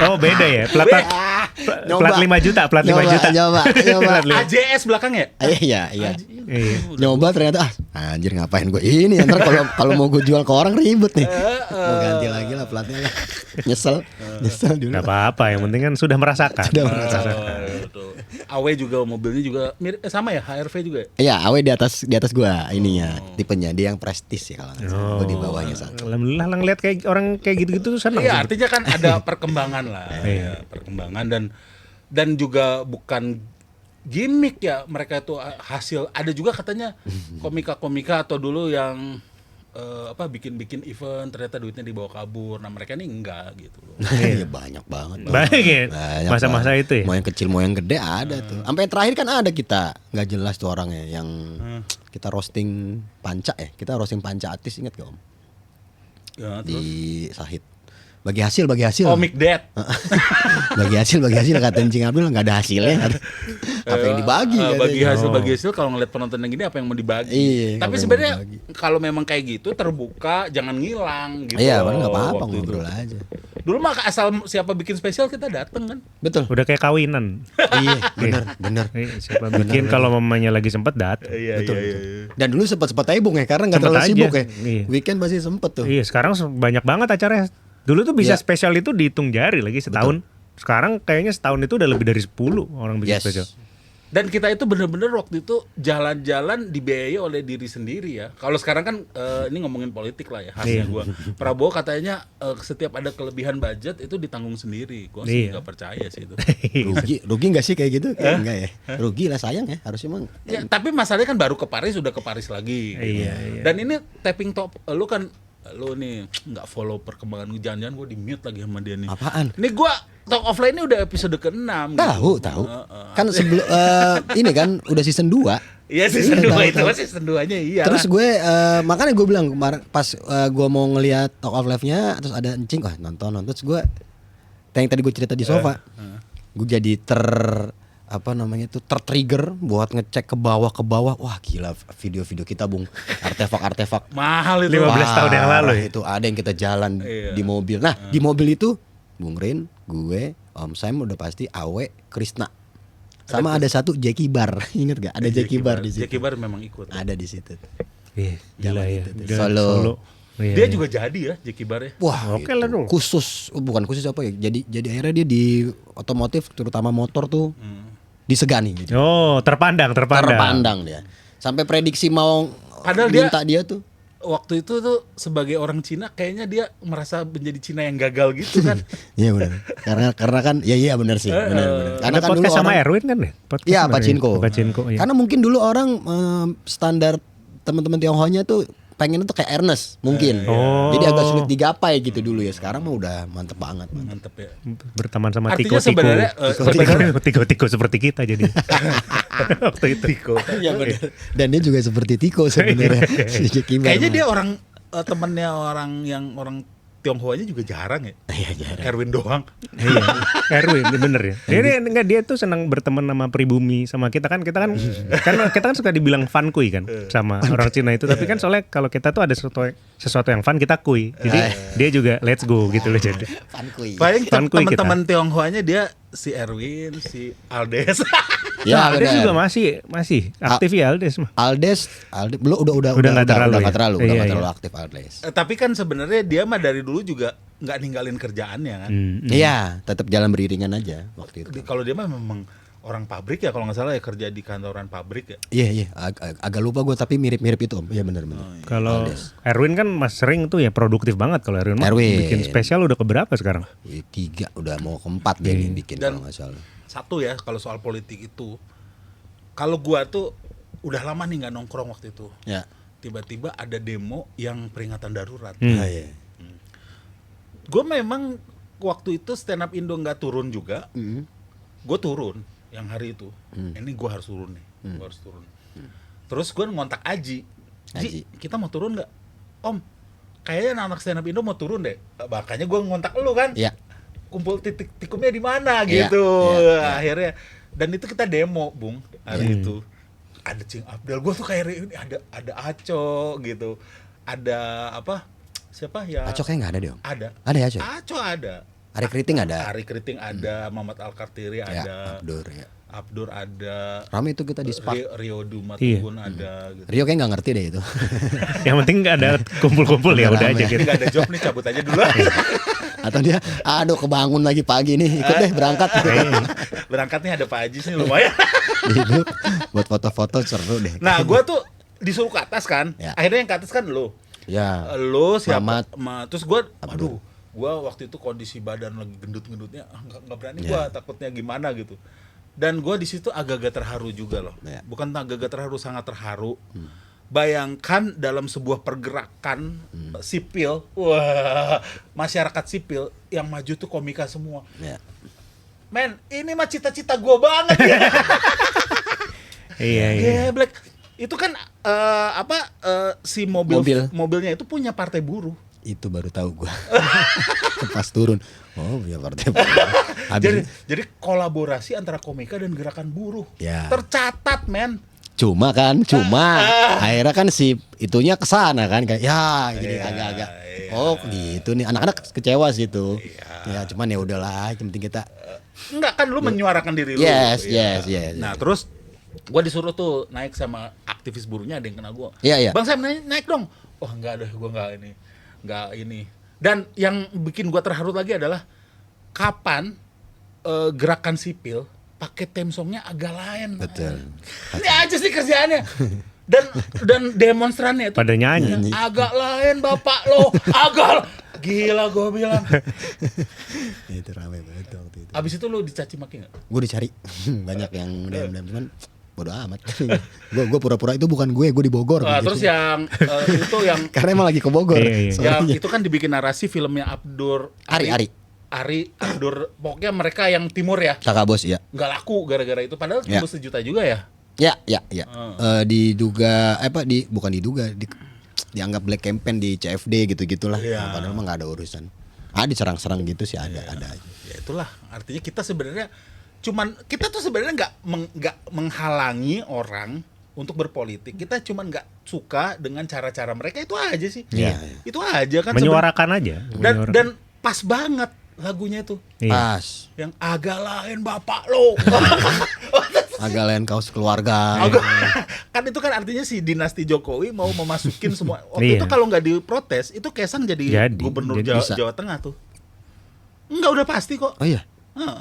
C: Oh beda ya. Plat 5 juta. Plat 5 juta.
A: Nyoba.
B: AJS belakangnya.
A: Iya.
C: Iya.
A: Nyoba ternyata anjir ngapain gue ini. Ntar kalau mau gue jual ke orang ribet nih. Mau ganti lagi lah platnya lah. Nyesel dulu.
C: Gak apa-apa. Yang penting kan sudah merasakan.
B: AW juga mobilnya juga mirip sama ya, HRV juga.
A: Iya, AW di atas gua ininya, tipenya dia yang prestis ya kalau nggak salah. Gua di bawahnya satu.
C: Alhamdulillah ngeliat kayak orang kayak gitu-gitu tuh seneng.
B: Iya, artinya kan ada perkembangan lah.
C: Iya.
B: Perkembangan dan juga bukan gimmick ya, mereka itu hasil. Ada juga katanya komika-komika atau dulu yang bikin event ternyata duitnya dibawa kabur. Nah, mereka ini enggak gitu loh.
A: Iya banyak banget.
C: Banyak ya? Masa-masa
A: banget.
C: itu ya?
A: Mau yang kecil mau yang gede ada tuh. Sampai yang terakhir kan ada kita nggak jelas tuh orangnya yang kita roasting Panca ya. Kita roasting Panca Atis, ingat gak Om?
B: Ya,
A: Di
B: terus
A: Sahid. Bagi hasil.
B: Comic Dead.
A: bagi hasil kata Encing Abdul nggak ada hasilnya. Apa yang dibagi?
B: Bagi hasil kalau ngeliat penonton yang gini apa yang mau dibagi.
A: Iya,
B: tapi
A: apa yang
B: sebenarnya
A: mau dibagi.
B: kalau memang kayak gitu terbuka, jangan ngilang gitu.
A: Iya, padahal nggak apa-apa
B: waktu
A: ngobrol
B: itu.
A: aja.
B: Dulu mah asal siapa bikin spesial kita dateng kan.
A: Betul.
C: Udah kayak kawinan.
A: Iya, benar.
C: Siapa bikin kalau mamanya lagi sempet datang.
B: Iya.
A: Dan dulu sempat aja Bung ya, karena nggak
C: Sempet
A: terlalu
C: aja.
A: sibuk ya.
C: Iya.
A: Weekend pasti sempet tuh.
C: Iya, sekarang banyak banget acaranya. Dulu tuh bisa
A: Iya.
C: spesial itu dihitung jari lagi setahun. Sekarang kayaknya setahun itu udah lebih dari 10 orang bikin
A: Yes.
C: spesial.
B: Dan kita itu bener-bener waktu itu jalan-jalan dibiayai oleh diri sendiri ya. Kalau sekarang kan ini ngomongin politik lah ya khasnya
C: Iya.
B: gua. Prabowo katanya setiap ada kelebihan budget itu ditanggung sendiri. Gua sih
C: Iya.
B: nggak percaya sih itu.
A: Rugi nggak sih kayak gitu? Enggak ya. Rugi lah, sayang ya. Harusnya emang.
B: Ya, tapi masalahnya kan baru ke Paris udah ke Paris lagi. Gitu.
C: Iya.
B: Dan ini tapping top lu nih nggak follow perkembangan gue, jangan-jangan gue di mute lagi sama dia nih.
A: Apaan?
B: Ini gue Talk Offline ini udah episode ke-6
A: Tahu. Kan sebelum ini kan udah season 2.
B: Iya season 2 itu
A: tahu.
B: season 2-nya iya.
A: Terus gue makanya gue bilang kemarin pas gue mau ngelihat Talk of Life-nya terus ada Encing, nonton terus gue yang tadi gue cerita di sofa. Gue jadi tertrigger buat ngecek ke bawah. Wah, gila video-video kita, Bung. Artefak-artefak
B: Mahal itu.
C: 15 tahun yang lalu ya?
A: Itu ada yang kita jalan
B: Iya.
A: di mobil. Nah, di mobil itu Bung Rin, gue, Om Sam udah pasti Awe, Krisna. Sama ada satu Jackie Bar. Ingat gak? Ada Jackie Bar di situ.
B: Jackie Bar memang ikut.
A: Ada di situ.
C: Iya, gila ya.
A: itu tuh.
C: Dia
A: Solo.
C: Iya,
B: Dia
C: iya.
B: juga jadi ya Jackie Bar ya.
A: Wah,
C: Oke lah dong.
A: bukan khusus apa ya? Jadi akhirnya dia di otomotif terutama motor tuh disegani gitu.
C: Oh, terpandang.
A: Terpandang dia. Sampai prediksi mau
B: Padahal
A: minta dia tuh.
B: Waktu itu tuh sebagai orang Cina kayaknya dia merasa menjadi Cina yang gagal gitu kan.
A: Iya benar. Karena kan iya benar sih, benar. Karena
C: Ada
A: kan dulu
C: podcast sama
A: orang
C: Erwin kan ya? Podcast
A: Iya,
C: sama
A: Pacinko.
C: Pacinko, iya.
A: Karena mungkin dulu orang standar teman-teman Tionghoanya tuh pengen tuh kayak Ernest mungkin.
C: Oh.
A: Jadi agak sulit digapai gitu dulu ya. Sekarang mah udah mantep banget.
B: Mantep ya.
C: Berteman sama
B: Artinya
C: tiko-tiko.
B: sebenarnya,
C: Tiko-tiko seperti kita jadi. Waktu itu.
A: Iya benar. Dan dia juga seperti Tiko sebenarnya. Si Jackie Bar.
B: Kayaknya dia orang temennya orang Tionghoanya juga jarang ya.
A: Iya, jarang.
B: Erwin doang.
C: Iya, Erwin bener ya. Dia tuh senang berteman sama pribumi sama kita kan karena kita kan suka dibilang fun kuy kan sama orang Cina itu, tapi kan soalnya kalau kita tuh ada sesuatu yang fun kita kuy. Jadi dia juga let's go gitu loh jadi.
A: Fankui.
B: Paling
C: Fun kuy kita.
B: teman-teman Tionghoanya dia si Erwin, si Aldes.
A: Ya,
C: Aldes
A: benar.
C: juga masih aktif ya Aldes mah.
A: Aldes belum udah
C: nggak terlalu
A: nggak
C: ya?
A: terlalu
C: Iya,
A: nggak
C: iya.
A: terlalu aktif Aldes.
B: Tapi kan sebenarnya dia mah dari dulu juga nggak ninggalin kerjaannya kan.
A: Iya, tetap jalan beriringan aja waktu itu.
B: Kalau dia mah memang orang pabrik ya, kalau nggak salah ya, kerja di kantoran pabrik ya.
A: Iya, agak lupa gue tapi mirip-mirip itu Om. Iya benar.
C: Kalau Erwin kan mas sering tuh ya produktif banget kalau Erwin. mah
A: Erwin.
C: bikin spesial udah keberapa sekarang?
A: 3 udah mau ke-4 dia nih bikin
B: Dan-
A: kalau nggak salah.
B: Satu ya, kalau soal politik itu, kalau gua tuh udah lama nih nggak nongkrong waktu itu.
A: Ya.
B: Tiba-tiba ada demo yang peringatan darurat.
A: Ah, iya.
B: Gue memang waktu itu stand up Indo nggak turun juga. Gue turun yang hari itu. Ini gue harus turun nih. Gue harus turun. Terus gue ngontak Aji.
A: Aji.
B: Kita mau turun nggak? Om, kayaknya anak stand up Indo mau turun deh. Makanya gue ngontak lu kan.
A: Iya.
B: Kumpul titik tikumnya di mana
A: Iya,
B: gitu.
A: iya.
B: Akhirnya. Dan itu kita demo, Bung, hari itu. Ada Cing Abdel. Gue tuh kayak ini ada Aco gitu. Ada apa? Siapa ya?
A: Aco kayak nggak ada deh Om.
B: Ada.
A: Ada ya Aco?
B: Aco ada.
A: Ari Keriting ada.
B: Ari Keriting ada, Muhammad Al-Kartiri
A: Ya,
B: ada,
A: Abdur ya.
B: Abdur ada,
A: Rame itu kita di Spark.
B: Rio Dumatubun ada gitu.
A: Rio kayak nggak ngerti deh itu.
C: Yang penting nggak ada kumpul-kumpul ya
A: Udah
C: udah
A: rame.
C: aja
B: Ini
C: gitu.
B: nggak ada job nih, cabut aja dulu.
A: Atau dia, aduh kebangun lagi pagi nih, ikut deh berangkat.
B: Berangkat nih ada Pak Haji sih lumayan.
A: Itu buat foto-foto seru deh.
B: Nah, gua tuh disuruh ke atas kan.
A: Ya.
B: Akhirnya yang ke atas kan lo.
A: Ya.
B: Lo siapa?
A: Mamat.
B: Terus gua, aduh, gua waktu itu kondisi badan lagi gendut-gendutnya, nggak berani gua, takutnya gimana gitu. Dan gua di situ agak-agak terharu juga loh.
A: Ya.
B: Bukan agak-agak terharu, sangat terharu. Bayangkan dalam sebuah pergerakan sipil, wah, masyarakat sipil yang maju tuh komika semua.
A: Ya.
B: Men, ini mah cita-cita gua banget ya.
C: Iya.
B: Black. Itu kan si mobilnya itu punya partai buruh.
A: Itu baru tahu gua. Pas turun. Oh, ya partai. Habis
B: Jadi kolaborasi antara komika dan gerakan buruh.
A: Ya.
B: Tercatat, men.
A: cuma akhirnya kan si itunya kesana kan kayak ya jadi agak-agak oh gitu nih anak-anak kecewa sih itu. Ya cuman ya udahlah, yang penting kita
B: Enggak kan lu menyuarakan diri lu.
A: Yes.
B: Nah, terus gua disuruh tuh naik sama aktivis buruhnya, ada yang kena gua.
A: Iya.
B: Bang Sam naik dong. Oh, enggak deh, gua enggak ini. Dan yang bikin gua terharu lagi adalah kapan gerakan sipil pakai theme songnya agak lain.
A: betul.
B: Ini aja sih kerjaannya. Dan demonstrannya itu
C: Pada nyanyi.
B: agak lain bapak lo, agak gila gua bilang.
A: Itu ramai banget waktu itu.
B: Abis itu lo dicaci maki nggak?
A: Gue dicari banyak yang dem cuman bodo amat. Gue pura-pura itu bukan gue di Bogor. gitu.
B: Terus yang itu yang
A: Karena emang lagi ke Bogor.
C: Iya.
B: yang
A: soalnya.
B: itu kan dibikin narasi filmnya Abdur
A: Ari.
B: Abdur, pokoknya mereka yang timur ya,
A: Kakak bos ya.
B: nggak laku gara-gara itu. Padahal
A: Ya.
B: tembus 1 juta juga ya.
A: Ya. Diduga bukan diduga dianggap black campaign di CFD gitu-gitulah.
B: Iya.
A: Nah, padahal mah nggak ada urusan. Diserang-serang gitu sih ada aja.
B: Ya itulah, artinya kita sebenarnya kita tuh sebenarnya nggak menghalangi orang untuk berpolitik. Kita cuman nggak suka dengan cara-cara mereka, itu aja sih.
A: Iya.
B: Itu aja kan.
C: Menyuarakan aja.
B: Dan pas banget lagunya itu.
C: Iya.
A: Pas.
B: Yang agak lain bapak lo.
A: Agak lain kaos keluarga.
B: Kan itu kan artinya si dinasti Jokowi mau memasukin semua. Waktu
C: Iya.
B: itu kalau nggak diprotes, itu Kaisang jadi
C: Jadi,
B: gubernur
C: jadi
A: bisa.
B: Jawa Tengah tuh. Enggak, udah pasti kok.
A: Oh iya.
B: Heeh.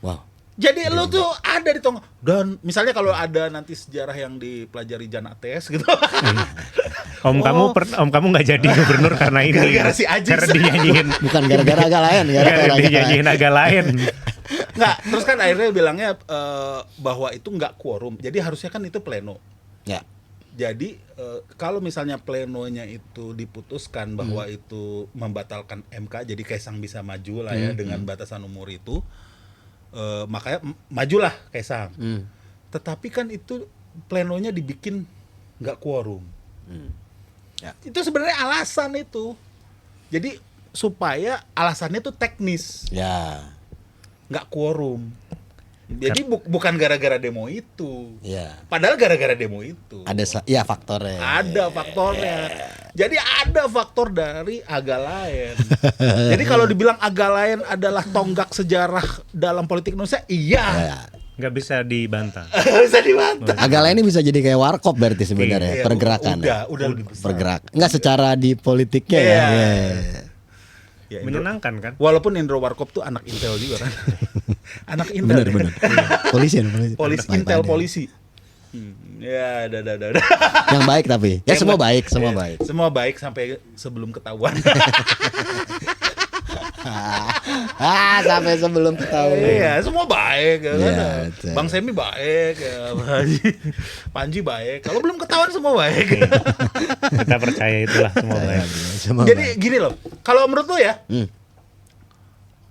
A: Wow.
B: Jadi lu tuh ada di tengah. Dan misalnya kalau ada nanti sejarah yang dipelajari Jan Ates gitu.
C: Om kamu nggak jadi gubernur karena ini.
B: Gara-gara si Ajis.
C: Karena dinyanyiin.
A: Bukan gara-gara agak lain,
C: Gara-gara dinyanyiin agak lain.
B: Nggak, terus kan akhirnya bilangnya bahwa itu nggak quorum. Jadi harusnya kan itu pleno.
A: Ya.
B: Jadi kalau misalnya plenonya itu diputuskan bahwa itu membatalkan MK, jadi Kaisang bisa maju lah ya dengan batasan umur itu, makanya majulah Kaisang. Tetapi kan itu plenonya dibikin nggak quorum.
A: Ya.
B: Itu sebenarnya alasan itu. Jadi supaya alasannya tuh teknis,
A: Ya.
B: nggak quorum. Jadi bukan gara-gara demo itu.
A: Ya.
B: Padahal gara-gara demo itu.
A: Ada faktornya.
B: Ada faktornya. Jadi ada faktor dari agak lain. Jadi kalau dibilang agak lain adalah tonggak sejarah dalam politik Indonesia, iya.
A: Ya.
C: Nggak bisa dibantah.
B: Bisa dibantah.
A: Agak lain ini bisa jadi kayak warkop berarti sebenarnya
B: Iya,
A: pergerakan.
B: udah lebih besar.
A: Pergerak. Enggak secara di politiknya
B: Iya.
A: ya. Iya.
B: Ya, Indro-
C: Menyenangkan kan?
B: Walaupun Indro Warkop tuh anak Intel juga kan. Anak Intel.
A: Bener. Polisi.
B: Polisi
A: Anak
B: Intel
A: Pak Ade.
B: polisi. Ya, dah.
A: Yang baik tapi. Ya semua baik, semua
B: Ya,
A: baik.
B: Semua baik sampai sebelum ketahuan.
A: Sampai sebelum ketahuan.
B: Iya, semua baik ya kan.
A: Iya, betul.
B: Bang Semi baik, ya, Panji baik. Kalau belum ketahuan semua baik.
C: Kita percaya itulah semua baik.
A: Semua
B: Jadi
A: baik.
B: gini loh, kalau menurut lo ya,
A: Hmm.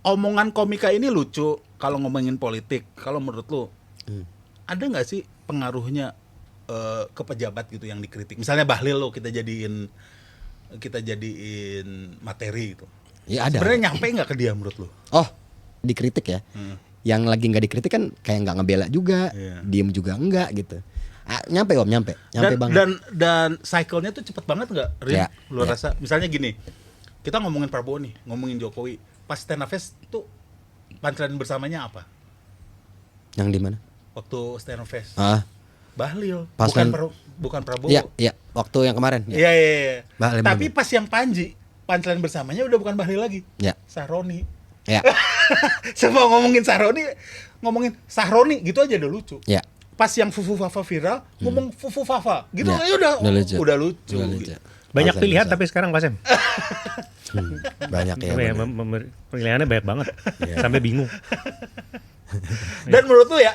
B: omongan komika ini lucu kalau ngomongin politik. Kalau menurut lo, ada nggak sih pengaruhnya ke pejabat gitu yang dikritik? Misalnya Bahlil lo kita jadiin materi gitu.
A: Ya ada.
B: Sebenarnya nyampe nggak ke dia menurut lo?
A: Oh, dikritik ya. Yang lagi nggak dikritik kan kayak nggak ngebela juga,
B: Iya.
A: diem juga enggak gitu. Nyampe nyampe banget.
B: Dan cycle-nya tuh cepet banget nggak, Rin?
A: Ya,
B: Lu
A: ya.
B: rasa? Misalnya gini, kita ngomongin Prabowo nih, ngomongin Jokowi, pas Stand Up Fest tuh punchline bersamanya apa?
A: Yang di mana?
B: Waktu Stand Up Fest,
A: Ah,
B: Bahlil,
A: Pas
B: bukan
A: kan-
B: bukan Prabowo.
A: iya, waktu yang kemarin. Ya.
B: Iya.
A: Bahlil
B: Tapi
A: bener.
B: pas yang Panji, punchline bersamanya udah bukan Bahlil lagi,
A: Ya.
B: Sahroni.
A: Ya.
B: Semua ngomongin Sahroni gitu aja udah lucu.
A: Ya.
B: Pas yang Fufu Fafa viral, ngomong Fufu Fafa gitu
A: Ya,
B: ya udah
A: udah lucu.
B: udah lucu.
A: Udah lucu.
C: Banyak
A: Bahasa
C: pilihan
A: Indonesia.
C: tapi sekarang Pak Sem.
A: Banyak ya.
C: Apa ya,
A: bener.
C: pilihannya banyak banget.
A: Iya.
C: Sampai bingung.
B: Dan menurut lu ya,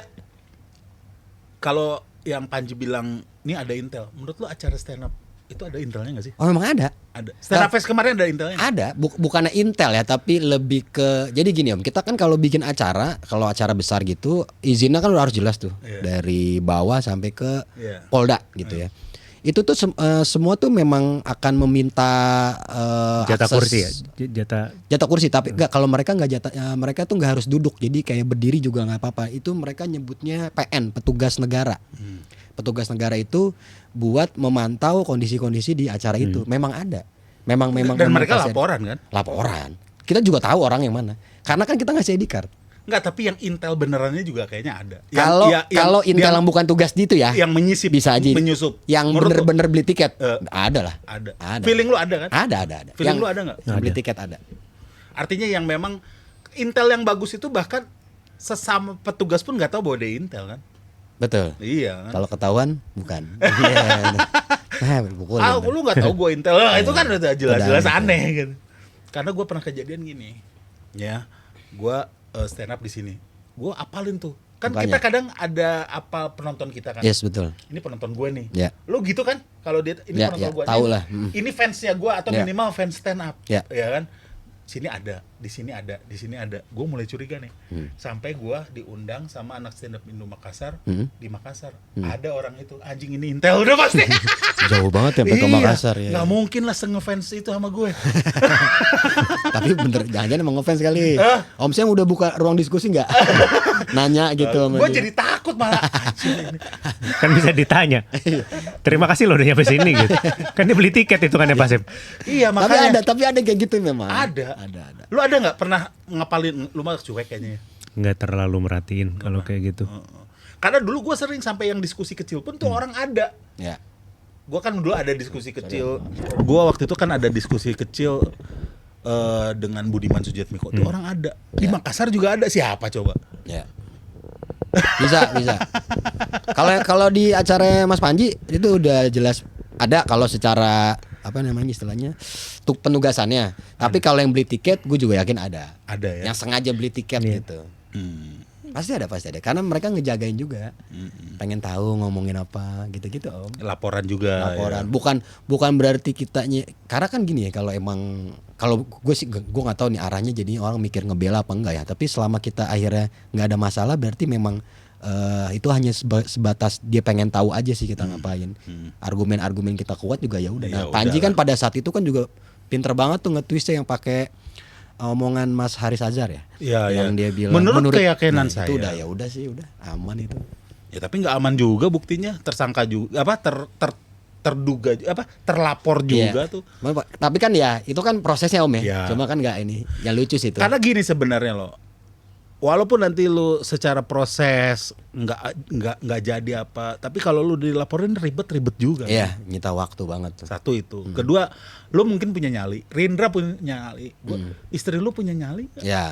B: kalau yang Panji bilang ini ada intel, menurut lu acara stand up itu ada intelnya nggak sih?
A: Oh memang ada.
B: Ada. Stand up fest kemarin ada intelnya.
A: Ada, bukannya intel ya, tapi lebih ke jadi gini Om, kita kan kalau bikin acara, kalau acara besar gitu, izinnya kan udah harus jelas tuh.
B: Iya.
A: Dari bawah sampai ke
B: Iya.
A: Polda gitu ya. Itu tuh semua tuh memang akan meminta
C: Jatah
A: akses-
C: kursi ya.
A: Jatah kursi, tapi enggak, kalau mereka nggak jatah, mereka tuh nggak harus duduk, jadi kayak berdiri juga nggak apa-apa. Itu mereka nyebutnya PN, petugas negara. Petugas negara itu buat memantau kondisi-kondisi di acara itu. Memang ada, memang
B: Dan
A: memang
B: mereka
A: pasti ada.
B: laporan kan?
A: Laporan. Kita juga tahu orang yang mana, karena kan kita ngasih ID card.
B: Enggak, tapi yang intel benerannya juga kayaknya ada.
A: Kalau intel yang bukan tugas gitu ya,
B: yang menyisip,
A: bisa aja.
B: menyusup.
A: Yang
B: Menurut lu
A: bener-bener beli tiket,
B: Eh,
A: ada lah.
B: ada.
A: Ada.
B: Feeling lu ada kan?
A: Ada.
B: Feeling
A: Yang
B: lu ada nggak?
A: Beli
C: Ada.
A: tiket ada.
B: Artinya yang memang intel yang bagus itu bahkan sesama petugas pun nggak tahu bahwa dia intel kan?
A: Betul.
B: Iya kan?
A: Kalau ketahuan bukan. Iya. Pukulin.
B: Lu nggak tahu gue intel, itu kan udah jelas-jelas
A: Udah,
B: aneh gitu. Karena gue pernah kejadian gini, ya, gue stand up di sini, gue apalin tuh. Kan
A: Makanya.
B: kita kadang ada apa penonton kita kan.
A: Yes, betul.
B: Ini penonton gue nih.
A: Ya.
B: Lu gitu kan? Kalau dia ini
A: Ya,
B: penonton
A: ya,
B: gue.
A: tahu
B: ini-
A: lah.
B: Ini fansnya gue atau
A: Ya.
B: minimal fans stand up.
A: Ya.
B: kan? Sini ada, di sini ada, di sini ada. Gue mulai curiga nih. Sampai gue diundang sama anak stand up Indo Makassar di Makassar. Ada orang itu, anjing ini intel udah pasti.
A: Jauh banget ya sampai ke
B: Iya,
A: Makassar ya.
B: nggak mungkin lah se-ngefans itu sama gue.
A: Tapi bener, jangan-jangan emang ngefans kali. Om Sam udah buka ruang diskusi nggak? Nanya gitu sama
B: Gue
A: dia.
B: jadi takut malah. Anjing ini.
C: Kan bisa ditanya. Terima kasih loh udah nyampe sini gitu. Kan dia beli tiket itu kan ya Pak Sem.
B: Iya
A: Tapi
B: makanya.
A: ada kayak gitu memang.
B: Ada.
A: Ada.
B: Lu ada nggak pernah ngapalin? Lu mah cuek kayaknya.
C: Nggak terlalu merhatiin kalau kayak gitu.
B: Karena dulu gue sering sampai yang diskusi kecil pun tuh orang ada.
A: Ya.
B: Gue kan dulu ada diskusi kecil. Gue waktu itu kan ada diskusi kecil dengan Budiman Sujatmiko. Tuh orang ada. Di Makassar juga ada. Siapa coba?
A: Ya. Bisa. Kalau di acara Mas Panji itu udah jelas ada kalau secara apa namanya istilahnya penugasannya. Tapi kalau yang beli tiket gue juga yakin ada.
B: Ada ya.
A: Yang sengaja beli tiket gitu. Pasti ada. Karena mereka ngejagain juga. Pengen tahu ngomongin apa gitu-gitu Om.
B: Laporan juga.
A: Laporan.
B: Ya.
A: Bukan berarti kitanya, karena kan gini ya, kalau gue sih gue nggak tahu nih arahnya, jadi orang mikir ngebela apa enggak ya, tapi selama kita akhirnya nggak ada masalah berarti memang itu hanya sebatas dia pengen tahu aja sih kita ngapain. Argumen-argumen kita kuat juga ya udah.
B: Ya
A: Nah, Panji
B: udah
A: kan pada saat itu kan juga pinter banget tuh nge-twistnya yang pakai omongan Mas Haris Azhar ya.
B: Iya,
A: Yang
B: iya.
A: dia bilang
B: Menurut keyakinan
A: itu
B: saya.
A: udah sih aman itu.
B: Ya tapi nggak aman juga buktinya. Tersangka juga apa terduga apa terlapor juga
A: Iya.
B: tuh.
A: Tapi kan ya itu kan prosesnya Om ya.
B: Iya.
A: Cuma kan nggak ini. Yang lucu sih itu.
B: Karena gini sebenarnya loh. walaupun nanti lu secara proses nggak jadi apa, tapi kalau lu dilaporin ribet juga.
A: Iya, nyita waktu banget tuh.
B: Satu itu. Kedua, lu mungkin punya nyali, Rindra punya nyali, istri lu punya nyali nggak?
A: Ya.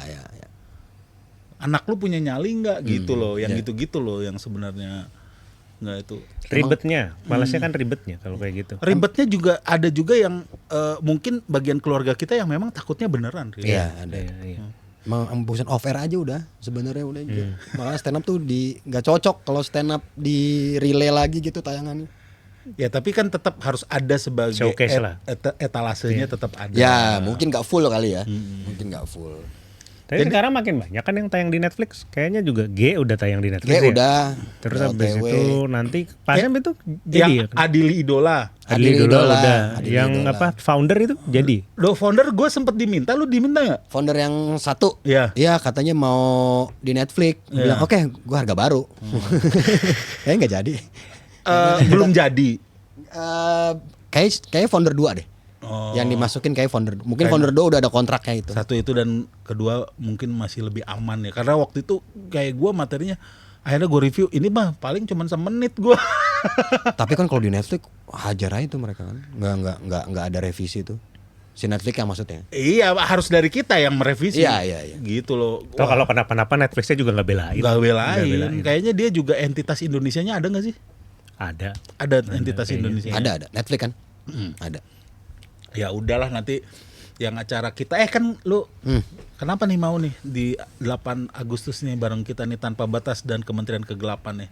B: Anak lu punya nyali nggak? Gitu loh, yang gitu-gitu loh yang sebenarnya nggak itu.
C: Ribetnya, malasnya kan ribetnya kalau kayak gitu.
B: Ribetnya juga ada juga yang mungkin bagian keluarga kita yang memang takutnya beneran.
A: Iya, ada.
C: Iya.
A: Emang bukan off air aja udah sebenarnya udah. Makanya stand up tuh nggak cocok kalau stand up di relay lagi gitu tayangannya.
B: Ya tapi kan tetap harus ada sebagai
C: Showcase lah.
B: etalasenya tetap ada.
A: Ya mungkin nggak full kali ya. Mungkin nggak full.
C: Tapi sekarang makin banyak kan yang tayang di Netflix. Kayaknya juga G udah tayang di Netflix.
A: Kayak
C: ya?
A: udah.
C: Terus
A: udah
C: habis
A: OTW.
C: itu nanti Pasem itu jadi
B: Yang
C: ya?
B: Adili Idola.
C: Adli Idola udah.
A: Adli
C: Yang
A: Idola.
C: apa founder itu jadi.
B: Lo founder gue sempet diminta, lu diminta nggak?
A: Founder yang satu,
B: Iya.
A: iya katanya mau di Netflix. Bilang oke, gua harga baru. Kayaknya nggak jadi.
B: Belum jadi.
A: Kayak founder 2 deh.
B: Oh.
A: Yang dimasukin kayak founder. Mungkin founder 2 udah ada kontraknya itu.
B: Satu itu dan kedua mungkin masih lebih aman ya. Karena waktu itu kayak gue materinya akhirnya gue review ini mah paling cuma semenit gue.
A: Tapi kan kalau di Netflix hajar aja itu mereka kan. Nggak ada revisi itu. Si Netflix yang maksudnya.
B: Iya harus dari kita yang merevisi.
A: Iya.
B: Gitu loh.
C: Atau kalau kenapa-napa Netflixnya juga nggak belain.
B: Nggak belain. Kayaknya dia juga entitas Indonesianya ada nggak sih?
C: Ada.
B: Ada entitas Indonesia.
A: Ada Netflix kan? Ada.
B: Ya udahlah nanti yang acara kita kan lu kenapa nih mau nih di 8 Agustus nih bareng kita nih Tanpa Batas dan Kementerian Kegelapan nih.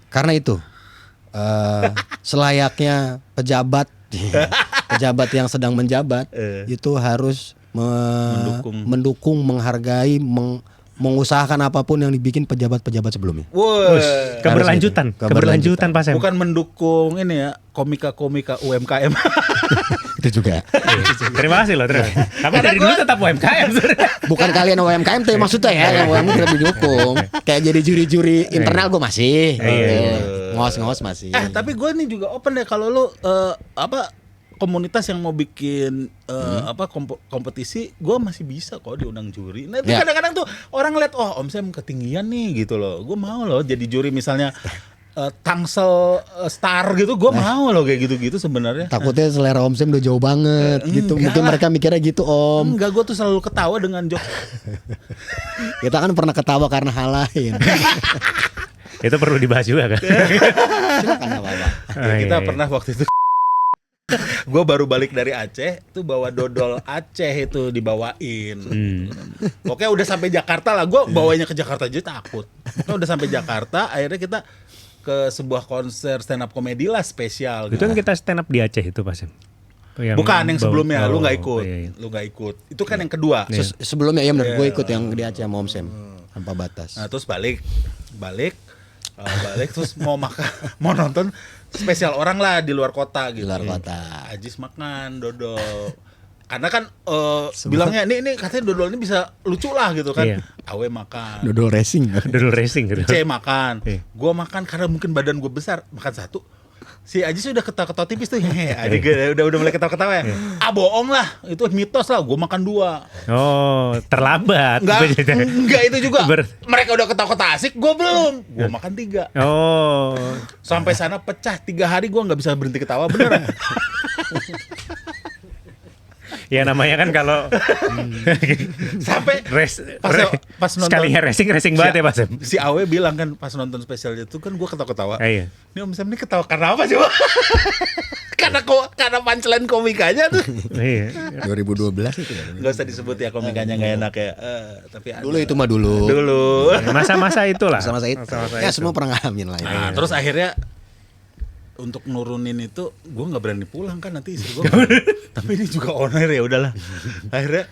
A: Karena itu selayaknya pejabat yang sedang menjabat itu harus mendukung, menghargai, mengusahakan apapun yang dibikin pejabat-pejabat sebelumnya.
B: Woi,
C: Keberlanjutan Pasem.
B: bukan mendukung ini ya komika-komika UMKM.
A: Itu juga.
C: Terima kasih loh. Tapi dari dulu tetap UMKM.
A: Bukan kalian UMKM tuh maksudnya ya, yang UMKM kita didukung. Kayak jadi juri-juri internal gue masih. Ngos-ngos masih.
B: Tapi gue nih juga open deh kalau lu komunitas yang mau bikin kompetisi, gue masih bisa kok diundang juri. Nah,
A: Ya.
B: kadang-kadang tuh orang lihat Om Sam ketinggian nih gitu loh. Gue mau loh jadi juri misalnya Tangsel Star gitu, gue mau loh kayak gitu-gitu sebenarnya.
A: Takutnya selera Om Sam udah jauh banget gitu.
B: enggak
A: Mungkin
B: lah.
A: mereka mikirnya gitu Om.
B: Enggak, gue tuh selalu ketawa dengan jok.
A: Kita kan pernah ketawa karena hal lain.
C: Itu perlu dibahas juga kan.
A: Silakan apa-apa.
B: Kita pernah waktu itu gue baru balik dari Aceh tuh bawa dodol Aceh itu dibawain. Pokoknya udah sampai Jakarta lah, gue bawanya ke Jakarta aja takut. Pokoknya udah sampai Jakarta, akhirnya kita ke sebuah konser stand up komedi lah spesial.
C: Itu kan kita stand up di Aceh itu Pasem.
B: Bukan yang sebelumnya, lu nggak ikut,
C: Iya.
B: lu nggak ikut. Itu kan yang kedua.
A: Sebelumnya ya benar, gue ikut yang di Aceh sama Om Sam Tanpa Batas.
B: Nah terus balik terus mau nonton spesial orang lah di luar kota gitu.
A: Di luar kota.
B: Ajis makan dodol. Karena kan bilangnya ini katanya dodol ini bisa lucu lah gitu kan.
C: Iya.
B: Awe makan.
A: Dodol racing.
C: Dulu racing gitu.
B: C makan.
C: Iya.
B: Gua makan karena mungkin badan gue besar, makan satu. Si Ajis udah ketawa-ketawa tipis tuh. Udah mulai ketawa-ketawa ya. Ah bohong lah, itu mitos lah. Gue makan 2.
C: Oh, terlambat.
B: Enggak itu juga. Mereka udah ketawa-ketawa asik, gue belum. Gue makan 3.
C: Oh,
B: Sampai sana pecah 3 hari gue nggak bisa berhenti ketawa beneran.
C: ya namanya kan kalau
B: Sampai pas nonton
C: sekalinya racing banget ya Pasem.
B: Si Awe bilang kan pas nonton spesial itu kan gue ketawa-ketawa.
C: Iya.
B: Ini Om Sam ini ketawa karena apa coba? karena punchline komikanya tuh.
C: Iya.
A: 2012 itu ya.
B: Gak usah disebut ya komikanya nggak enak ya. Tapi ada.
A: Dulu itu mah dulu.
C: Masa-masa itulah.
A: Masa-masa itu. Ya semua pernah ngalamin lah.
B: Nah, terus akhirnya untuk nurunin itu gue nggak berani pulang kan nanti istri gue. Tapi ini juga on air ya udahlah. Akhirnya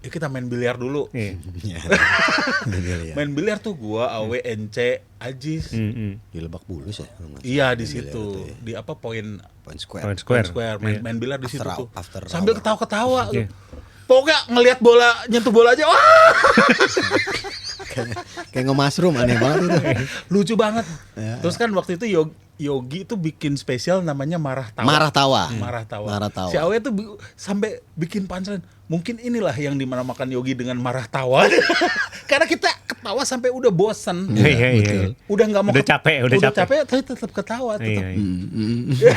B: ya kita main biliar dulu.
C: Iya.
B: Main biliar tuh gue Awe NC Ajis.
A: Di Lebak Bulus ya.
B: Iya di situ di apa Point
A: Point Square.
B: Square main biliar di situ tuh.
A: After
B: Sambil
A: hour.
B: ketawa-ketawa.
C: Iya.
B: Pokoknya ngelihat bola nyentuh bola aja. Wah!
A: Kayak nge-mushroom aneh banget itu.
B: Lucu banget. Terus kan waktu itu Yogi itu bikin spesial namanya Marah Tawa.
A: Marah Tawa.
B: Marah Tawa.
A: Marah Tawa.
B: Si Awe tuh sampai bikin punchline. Mungkin inilah yang dinamakan Yogi dengan Marah Tawa. Karena kita ketawa sampai udah bosan.
C: Iya.
B: Udah nggak mau
C: Udah capek, udah capek.
B: tapi tetap ketawa tetap.
C: Iya.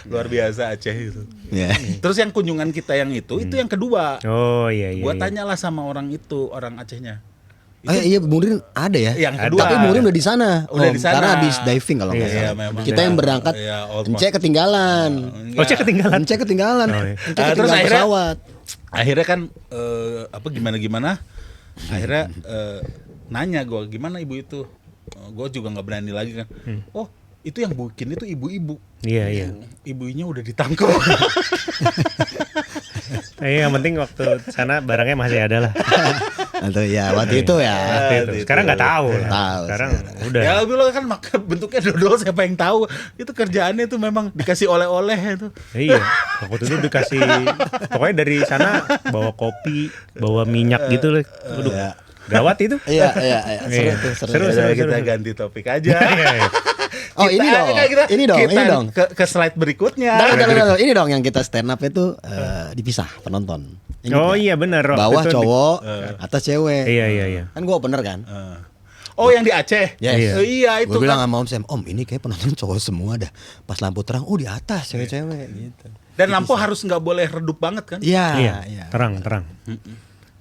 B: Luar biasa Aceh itu.
A: Ya.
B: Terus yang kunjungan kita yang itu yang kedua.
C: Oh iya.
B: Gua tanyalah sama orang itu, orang Acehnya.
A: Iya, Bung Rin ada ya.
B: Yang kedua.
A: Tapi Bung Rin udah di sana.
B: Udah di sana.
A: Karena habis diving kalau nggak
C: Iya,
A: salah.
B: memang.
A: Kita yang berangkat,
B: Iya, old
A: Ence ketinggalan.
C: Oh, Cek ketinggalan.
A: Ence ketinggalan.
C: Oh, iya.
A: Ence
B: Terus
A: ketinggalan
B: akhirnya-
A: pesawat.
B: Akhirnya kan gimana akhirnya nanya gue gimana ibu itu, gue juga nggak berani lagi kan. Oh itu yang bikin itu ibu-ibu.
C: Iya.
B: Ibunya udah ditangkap.
C: Yang penting waktu sana barangnya masih ada lah.
A: Atau ya waktu itu ya.
C: Waktu itu. Sekarang nggak tahu.
A: Tahu
C: Sekarang
A: sekarang.
C: udah.
B: Ya dulu kan bentuknya dodol, siapa yang tahu. Itu kerjaannya itu memang dikasih oleh-oleh itu.
C: Iya, waktu itu dikasih, pokoknya dari sana bawa kopi, bawa minyak gitu loh. Aduh,
A: Iya.
C: gawat itu.
A: Iya. Seru
C: Iya.
A: tuh, seru.
C: Seru.
B: Udah, kita ganti topik aja.
C: Iya.
A: Oh, ini dong. Ini dong.
B: Ke slide berikutnya.
A: Bentar. Ini dong yang kita stand up itu dipisah penonton. Ingat
C: Oh
A: nggak?
C: iya benar. waktu
A: Bawah
C: itu di-
A: cowok, atas cewek.
C: Iya.
A: Kan gua opener kan.
B: Oh yang di Aceh.
A: Yes.
B: Iya itu
A: Gue bilang
B: kan.
A: sama Om Sam, Om ini kayak penonton cowok semua dah. Pas lampu terang, oh di atas cewek-cewek gitu.
B: Dan lampu harus nggak boleh redup banget kan?
A: Iya.
C: Terang.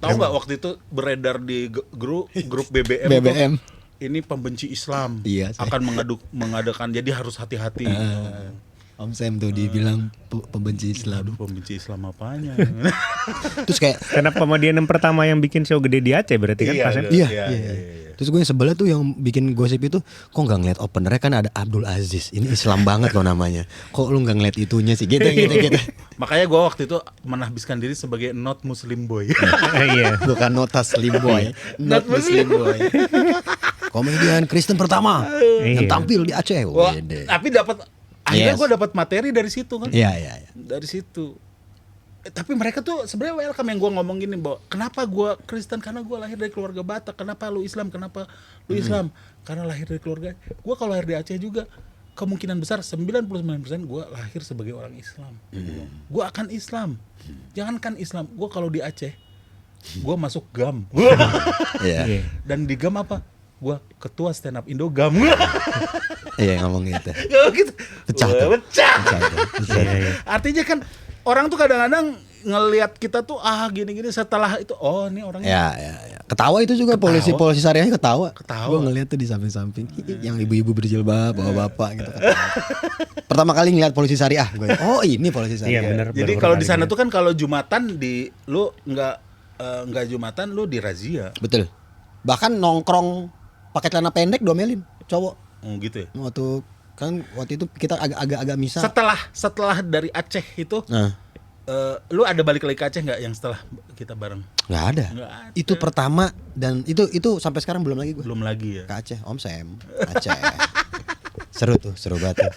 B: Tahu nggak waktu itu beredar di grup BBM,
A: BBM.
B: tuh, ini pembenci Islam
A: Iya, saya-
B: akan mengadakan, jadi harus hati-hati.
A: Om Sam tuh dibilang pembenci Islam.
B: Aduh, pembenci Islam apanya?
A: Terus kayak
C: Karena pemodian yang pertama yang bikin show gede di Aceh berarti kan
B: Iya,
C: pas ya?
A: Iya.
B: iya.
A: Terus gue yang sebelah tuh yang bikin gosip itu, kok nggak ngeliat openernya kan ada Abdul Aziz. Ini Islam banget loh namanya. Kok lu nggak ngeliat itunya sih? Gitu.
B: Makanya gue waktu itu menahbiskan diri sebagai not Muslim boy.
C: Iya.
A: Bukan nota Slim Boy, not Muslim Boy. Komedian Kristen pertama yang
C: Iya.
A: tampil di Aceh.
B: Wah,
A: Wede.
B: tapi akhirnya
A: Yes.
B: gue dapat materi dari situ kan.
A: Iya.
B: Dari situ. Tapi mereka tuh sebenarnya welcome yang gue ngomong gini, bahwa kenapa gue Kristen, karena gue lahir dari keluarga Batak. Kenapa lu Islam? Kenapa lu Islam? Karena lahir dari keluarga. Gue kalau lahir di Aceh juga kemungkinan besar 99% gue lahir sebagai orang Islam. Gue akan Islam. Jangankan Islam, gue kalau di Aceh gue masuk GAM.
A: Iya.
B: Dan di GAM apa? Gue ketua stand up Indo GAM.
A: Iya ngomong gitu.
B: Gitu.
A: Pecah
B: Wah,
A: tuh.
B: pecah.
C: Iya.
B: Artinya kan orang tuh kadang-kadang ngelihat kita tuh gini-gini, setelah itu ini orangnya
A: Ya. Ketawa itu juga polisi syariahnya ketawa.
B: Ketawa.
A: Gue ngeliat tuh di samping-samping yang ibu-ibu berjilbab, bapak-bapak gitu ketawa. Pertama kali ngeliat polisi syariah, gue, oh ini polisi
C: Iya
A: syariah.
C: benar.
B: Jadi
C: baru
B: kalau di
C: kali
B: sana
C: ya.
B: tuh kan kalau Jumatan lu nggak Jumatan, lu dirazia.
A: Betul. Bahkan nongkrong pakai celana pendek domelin cowok.
B: Gitu ya.
A: Waktu itu kita agak misa.
B: Setelah dari Aceh itu
A: Nah,
B: lu ada balik lagi ke Aceh nggak yang setelah kita bareng?
A: nggak ada.
B: Nggak ada.
A: Itu pertama dan itu sampai sekarang belum lagi gue.
B: Belum lagi ya.
A: Ke Aceh, Om Sam, Aceh. seru banget tuh.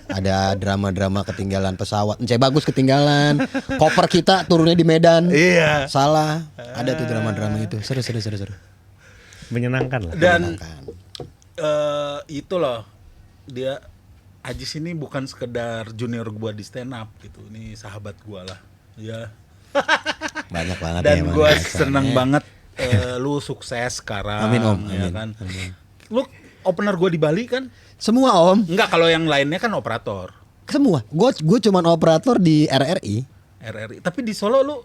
A: Ada drama-drama ketinggalan pesawat. Enceh bagus ketinggalan. Koper kita turunnya di Medan.
B: Iya.
A: Salah. Ada tuh drama-drama itu. Seru.
C: Menyenangkan lah.
B: Dan
A: Menyenangkan.
B: itu loh, dia Ajis ini bukan sekedar junior gua di stand up gitu, ini sahabat gua lah ya.
A: Banyak banget
B: Dan
A: ya,
B: gua
A: Mas.
B: seneng banget lu sukses sekarang.
A: Amin, Om.
B: Ya
A: Amin.
B: kan?
A: Amin.
B: Lu opener gua di Bali kan?
A: Semua Om.
B: Enggak, kalau yang lainnya kan operator
A: Semua. Gue cuman operator di RRI.
B: RRI. Tapi di Solo lu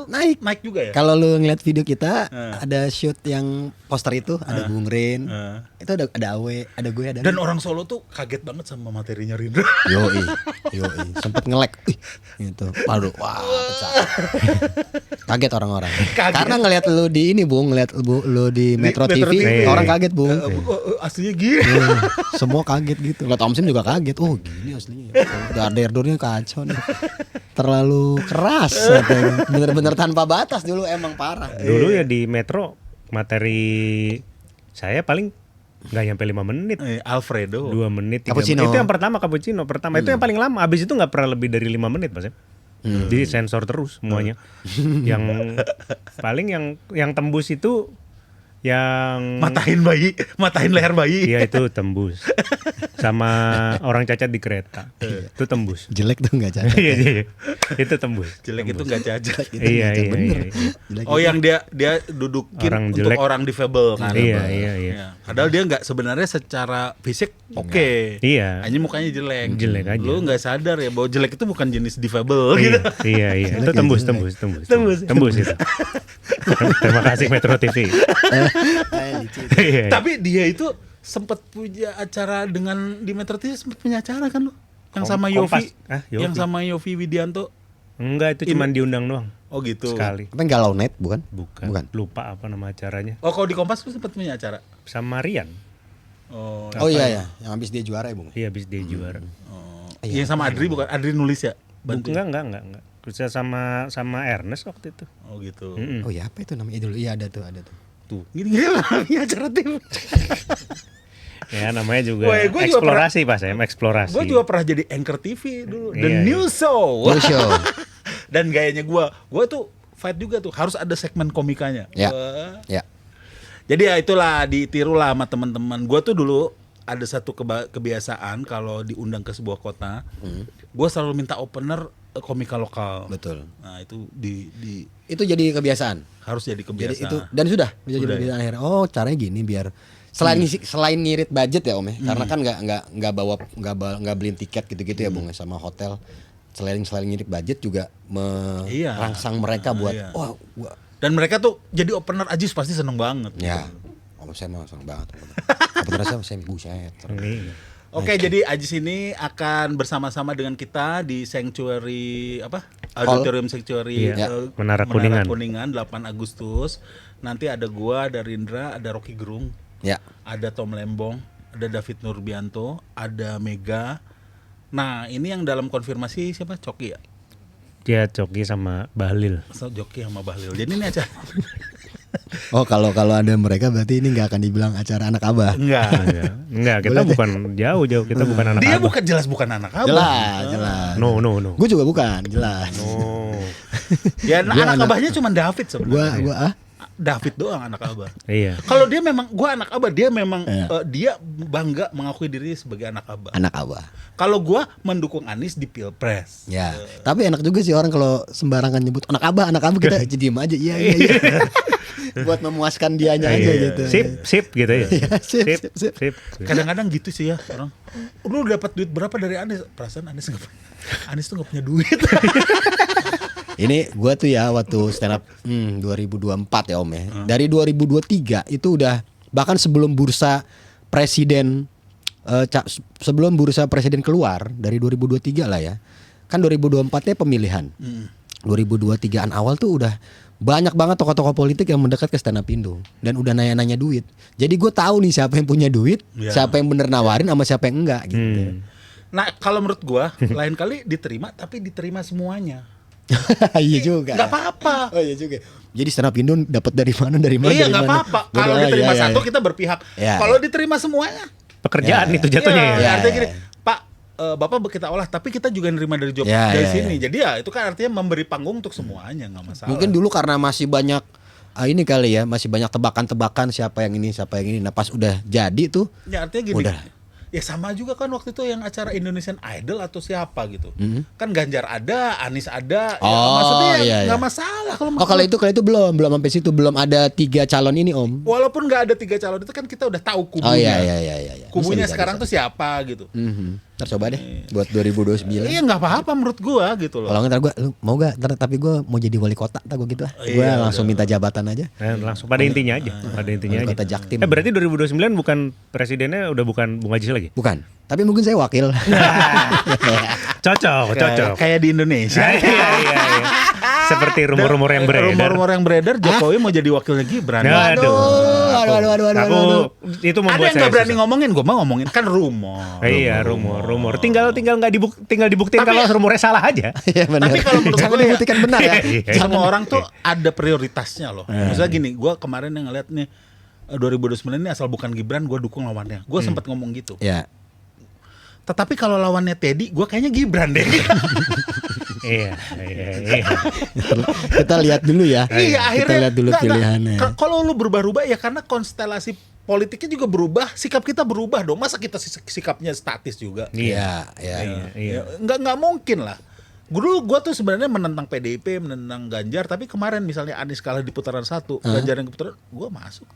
B: naik juga ya?
A: Kalau lu ngeliat video kita, ada shoot yang poster itu, ada Bung Rin. Itu ada Awe, ada gue, ada.
B: Dan orang Solo tuh kaget banget sama materinya Rindra.
A: Yoi. Sempet nge-lag. Gitu. Aduh, wah, pecah. Kaget orang-orang.
B: Kaget.
A: Karena ngeliat lu di ini, Bung, ngeliat lu di Metro
B: Metro
A: TV,
B: TV.
A: orang kaget, Bung.
B: Aslinya gini.
A: Semua kaget gitu. Ngeliat Om Sim juga kaget. Oh, gini aslinya. Darderdurnya kacau nih. Terlalu keras katanya. Bener-bener tanpa batas dulu, emang parah.
C: Dulu ya di Metro materi saya paling nggak nyampe 5 menit.
B: Alfredo.
C: 2 menit, 3
A: Cappuccino.
C: menit. Itu yang pertama cappuccino. Itu yang paling lama. Abis itu nggak pernah lebih dari 5 menit, Mas. Jadi sensor terus semuanya. Yang paling yang tembus itu Yang
B: matahin leher bayi.
C: Iya itu tembus. Sama orang cacat di kereta. Itu tembus.
A: Jelek tuh nggak cacat.
C: Iya. Itu tembus.
B: Jelek itu nggak cacat.
C: Iya.
A: Jelek
B: Oh
A: itu.
B: yang dia dudukin
C: Orang
B: untuk
C: jelek.
B: orang difabel kan.
C: Iya.
B: Ya. Padahal dia nggak sebenarnya secara fisik oke.
C: Iya.
B: Hanya mukanya jelek.
C: Jelek aja.
B: Lu nggak sadar ya bahwa jelek itu bukan jenis difabel gitu.
C: Iya. Itu tembus itu. Terima kasih Metro TV. Iya.
B: Tapi dia itu sempat punya acara dengan di Metro TV, sempat punya acara kan lu? Yang sama
C: Kompas.
B: Yofi.
C: Yofi.
B: Yang sama Yofi Widianto.
C: Enggak, itu cuma diundang doang.
B: Oh gitu.
C: Sekali.
A: Apa yang Galau Night bukan?
C: Bukan. Lupa apa nama acaranya.
B: Oh kalau di Kompas lu sempat punya acara.
C: Sama Rian.
B: Oh.
A: Oh iya ya, yang habis dia juara ya, Bung.
C: Iya, habis dia juara.
B: Yang sama Adri bukan? Adri nulis ya? Bantu.
C: Enggak. Bisa sama Ernest waktu itu.
B: Oh gitu.
A: Oh iya, apa itu namanya dulu? Iya ada tuh.
B: Tuh, gini-gini lah acara tim.
C: Ya namanya juga
B: Woy, gua juga
C: eksplorasi Pak Sam, eksplorasi.
B: Gue juga pernah jadi anchor TV dulu, The
C: Iya,
B: New Show.
A: New Show.
B: Dan gayanya gue tuh fight juga tuh, harus ada segmen komikanya.
A: Ya.
B: Wah.
A: Ya.
B: Jadi ya itulah, ditiru lah sama teman-teman. Gue tuh dulu ada satu kebiasaan kalau diundang ke sebuah kota, gue selalu minta opener komika lokal.
A: Betul.
B: Nah itu di
A: Itu jadi kebiasaan.
B: harus jadi
A: Jadi
B: kebiasaan.
A: itu dan sudah bisa jadi
B: Udah,
A: kebiasaan akhirnya. Oh, caranya gini biar selain ngirit budget ya Om ya. Karena kan nggak beliin tiket gitu-gitu ya Bung ya, sama hotel. Selain ngirit budget juga merangsang mereka buat
B: Iya.
A: wah gua
B: Dan mereka tuh jadi opener Ajis pasti seneng banget.
A: ya. Om saya mah seneng banget. Apa terasa saya buset.
C: Ini.
B: Oke, jadi Ajis ini akan bersama-sama dengan kita di Sanctuary Auditorium Sanctuary
C: Iya, Menara Kuningan.
B: 8 Agustus. Nanti ada gua, ada Rindra, ada Rocky Gerung,
A: Ya.
B: ada Tom Lembong, ada David Nurbianto, ada Mega. Nah, ini yang dalam konfirmasi siapa? Coki ya?
C: Dia Coki sama Bahlil.
B: So, Joki sama Bahlil. Jadi ini acara
A: Oh, kalau ada mereka berarti ini nggak akan dibilang acara anak abah.
B: enggak.
C: Kita bukan jauh, kita bukan anak
B: Dia
C: abah.
B: bukan anak abah.
A: Jelas.
C: No.
A: Gue juga bukan, jelas.
C: Oh.
B: Ya anak abahnya cuma David sebenarnya.
A: Gua
B: David doang anak abah.
C: Iya.
B: Kalau dia memang gua anak abah, dia memang
A: Iya.
B: dia bangga mengakui diri sebagai anak abah.
A: anak abah.
B: Kalau gua mendukung Anies di Pilpres.
A: Ya. Tapi enak juga sih orang kalau sembarangan nyebut anak abah kita jadi diem aja. Iya. Buat memuaskan dianya aja
C: Iya.
A: gitu.
C: Sip gitu ya.
A: Iya, sip.
B: Kadang-kadang gitu sih ya orang. Lu dapat duit berapa dari Anies? Perasaan Anies tuh nggak punya duit.
A: Ini gua tuh ya waktu stand up 2024 ya Om ya. Dari 2023 itu udah bahkan sebelum bursa presiden sebelum bursa presiden keluar dari 2023 lah ya. Kan 2024-nya pemilihan. 2023-an awal tuh udah banyak banget tokoh-tokoh politik yang mendekat ke stand up Indo dan udah nanya-nanya duit. Jadi gue tahu nih siapa yang punya duit,
B: Ya.
A: siapa yang bener nawarin sama siapa yang enggak gitu.
B: Nah, kalau menurut gua lain kali diterima tapi diterima semuanya.
A: Iya juga.
B: Nggak apa-apa.
A: Oh iya juga. Jadi stand up Indo dapat dari mana?
B: Iya, nggak apa-apa. Kalau diterima satu kita berpihak.
A: Iya,
B: Kalau
A: iya.
B: diterima semuanya,
C: Pekerjaan
A: Ya.
C: itu jatuhnya
B: iya,
C: ya.
B: artinya gini, Pak, Bapak kita olah, tapi kita juga nerima dari job
A: Ya,
B: dari
A: ya,
B: sini. Jadi ya itu kan artinya memberi panggung untuk semuanya, nggak masalah.
A: Mungkin dulu karena masih banyak ini kali ya, masih banyak tebakan-tebakan siapa yang ini, siapa yang ini. Nah, pas udah jadi tuh
B: Ya artinya gini.
A: Udah.
B: Ya sama juga kan waktu itu yang acara Indonesian Idol atau siapa gitu. Kan Ganjar ada, Anies ada. Ya,
A: Oh,
B: maksudnya
A: iya,
B: nggak
A: iya.
B: masalah kalau
A: kalau itu belum sampai situ, belum ada 3 calon ini Om.
B: walaupun nggak ada 3 calon itu kan kita udah tahu kubunya.
A: Oh iya.
B: Kubunya
A: Bisa,
B: sekarang
A: bisa.
B: tuh siapa gitu.
A: Ntar coba deh buat 2029.
B: Iya nggak apa-apa menurut gua gitu loh.
A: Kalau ntar gue, lu mau gak? Ntar, tapi gue mau jadi wali kota, tak gue gitu lah. Gue
B: Iya,
A: langsung minta jabatan aja.
C: Langsung pada intinya aja. Pada intinya
A: Wali
C: aja.
A: kota Jaktim.
C: Berarti 2029 bukan presidennya udah bukan Bung Ajis lagi?
A: Bukan. Tapi mungkin saya wakil.
C: Cocok.
B: Kayak di Indonesia.
C: Iya. Seperti rumor-rumor yang beredar.
B: Rumor-rumor yang beredar Jokowi mau jadi wakilnya Gibran.
C: Aduh.
A: Aduh.
C: Aku itu
B: Ada
C: membuat
B: yang
C: saya
B: nggak berani
C: susah.
B: ngomongin, gue mah ngomongin kan rumor.
C: Iya, rumor. Tinggal dibuktiin
B: Tapi-
C: kalau rumornya salah aja.
A: Iya benar.
B: Tapi kalau menurut
A: Jangan
B: gue ya-
A: dibuktikan benar ya.
B: Semua orang tuh ada prioritasnya loh. Misalnya gini, gue kemarin yang ngeliat nih 2029 ini asal bukan Gibran, gue dukung lawannya. Gue sempat ngomong gitu.
A: Ya.
B: Tetapi kalau lawannya Teddy, gue kayaknya Gibran deh.
C: Iya.
A: Kita lihat dulu ya.
B: Iya, akhirnya
A: kita lihat dulu
B: nggak.
A: pilihannya.
B: Kalau lu berubah-ubah ya karena konstelasi politiknya juga berubah, sikap kita berubah dong. Masa kita sikapnya statis juga?
A: Iya.
C: Iya.
B: Nggak mungkin lah. Gue tuh sebenarnya menentang PDIP, menentang Ganjar, tapi kemarin misalnya Anies kalah di putaran 1, Ganjar yang ke putaran, gue masuk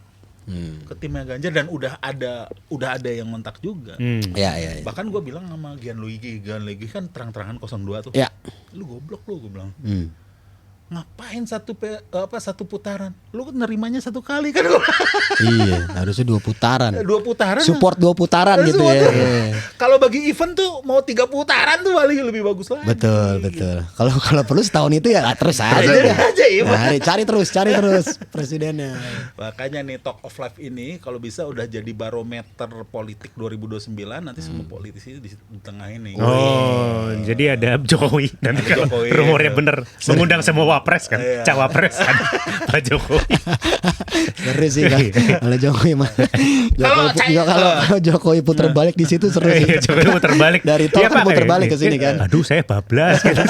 B: ke timnya Ganjar dan udah ada yang mentak juga.
A: Iya.
B: Bahkan gue bilang sama Gian Luigi kan terang-terangan 02 tuh.
A: Ya.
B: Lu goblok lu, gue bilang. Ngapain satu putaran? Lu nerimanya 1 kali kan?
A: Iya, harusnya 2 putaran.
B: 2 putaran.
A: Support 2 putaran gitu ya. Iya.
B: Kalau bagi event tuh mau 3 putaran tuh paling lebih bagus lagi.
A: Betul. Kalau perlu setahun itu ya terus aja.
B: Jadi aja, iya.
A: Cari terus presidennya.
B: Makanya nih Talk of Life ini kalau bisa udah jadi barometer politik 2029, nanti semua politisi di tengah ini.
C: Oh, jadi ada Jokowi nanti
B: Ada
C: kalau
B: Jokowi,
C: rumornya
B: iya.
C: bener mengundang semua wapres kan,
B: Iya.
C: cawapres kan, Pak Jokowi.
A: Seru sih kalau Jokowi mah.
B: Kalau
A: Kalau Jokowi puter balik di situ seru sih.
C: Iya, Jokowi puter balik.
A: Dari tol
C: Iya,
A: kan
C: Pak,
A: puter balik ke sini kan.
C: Aduh, saya bablas gitu.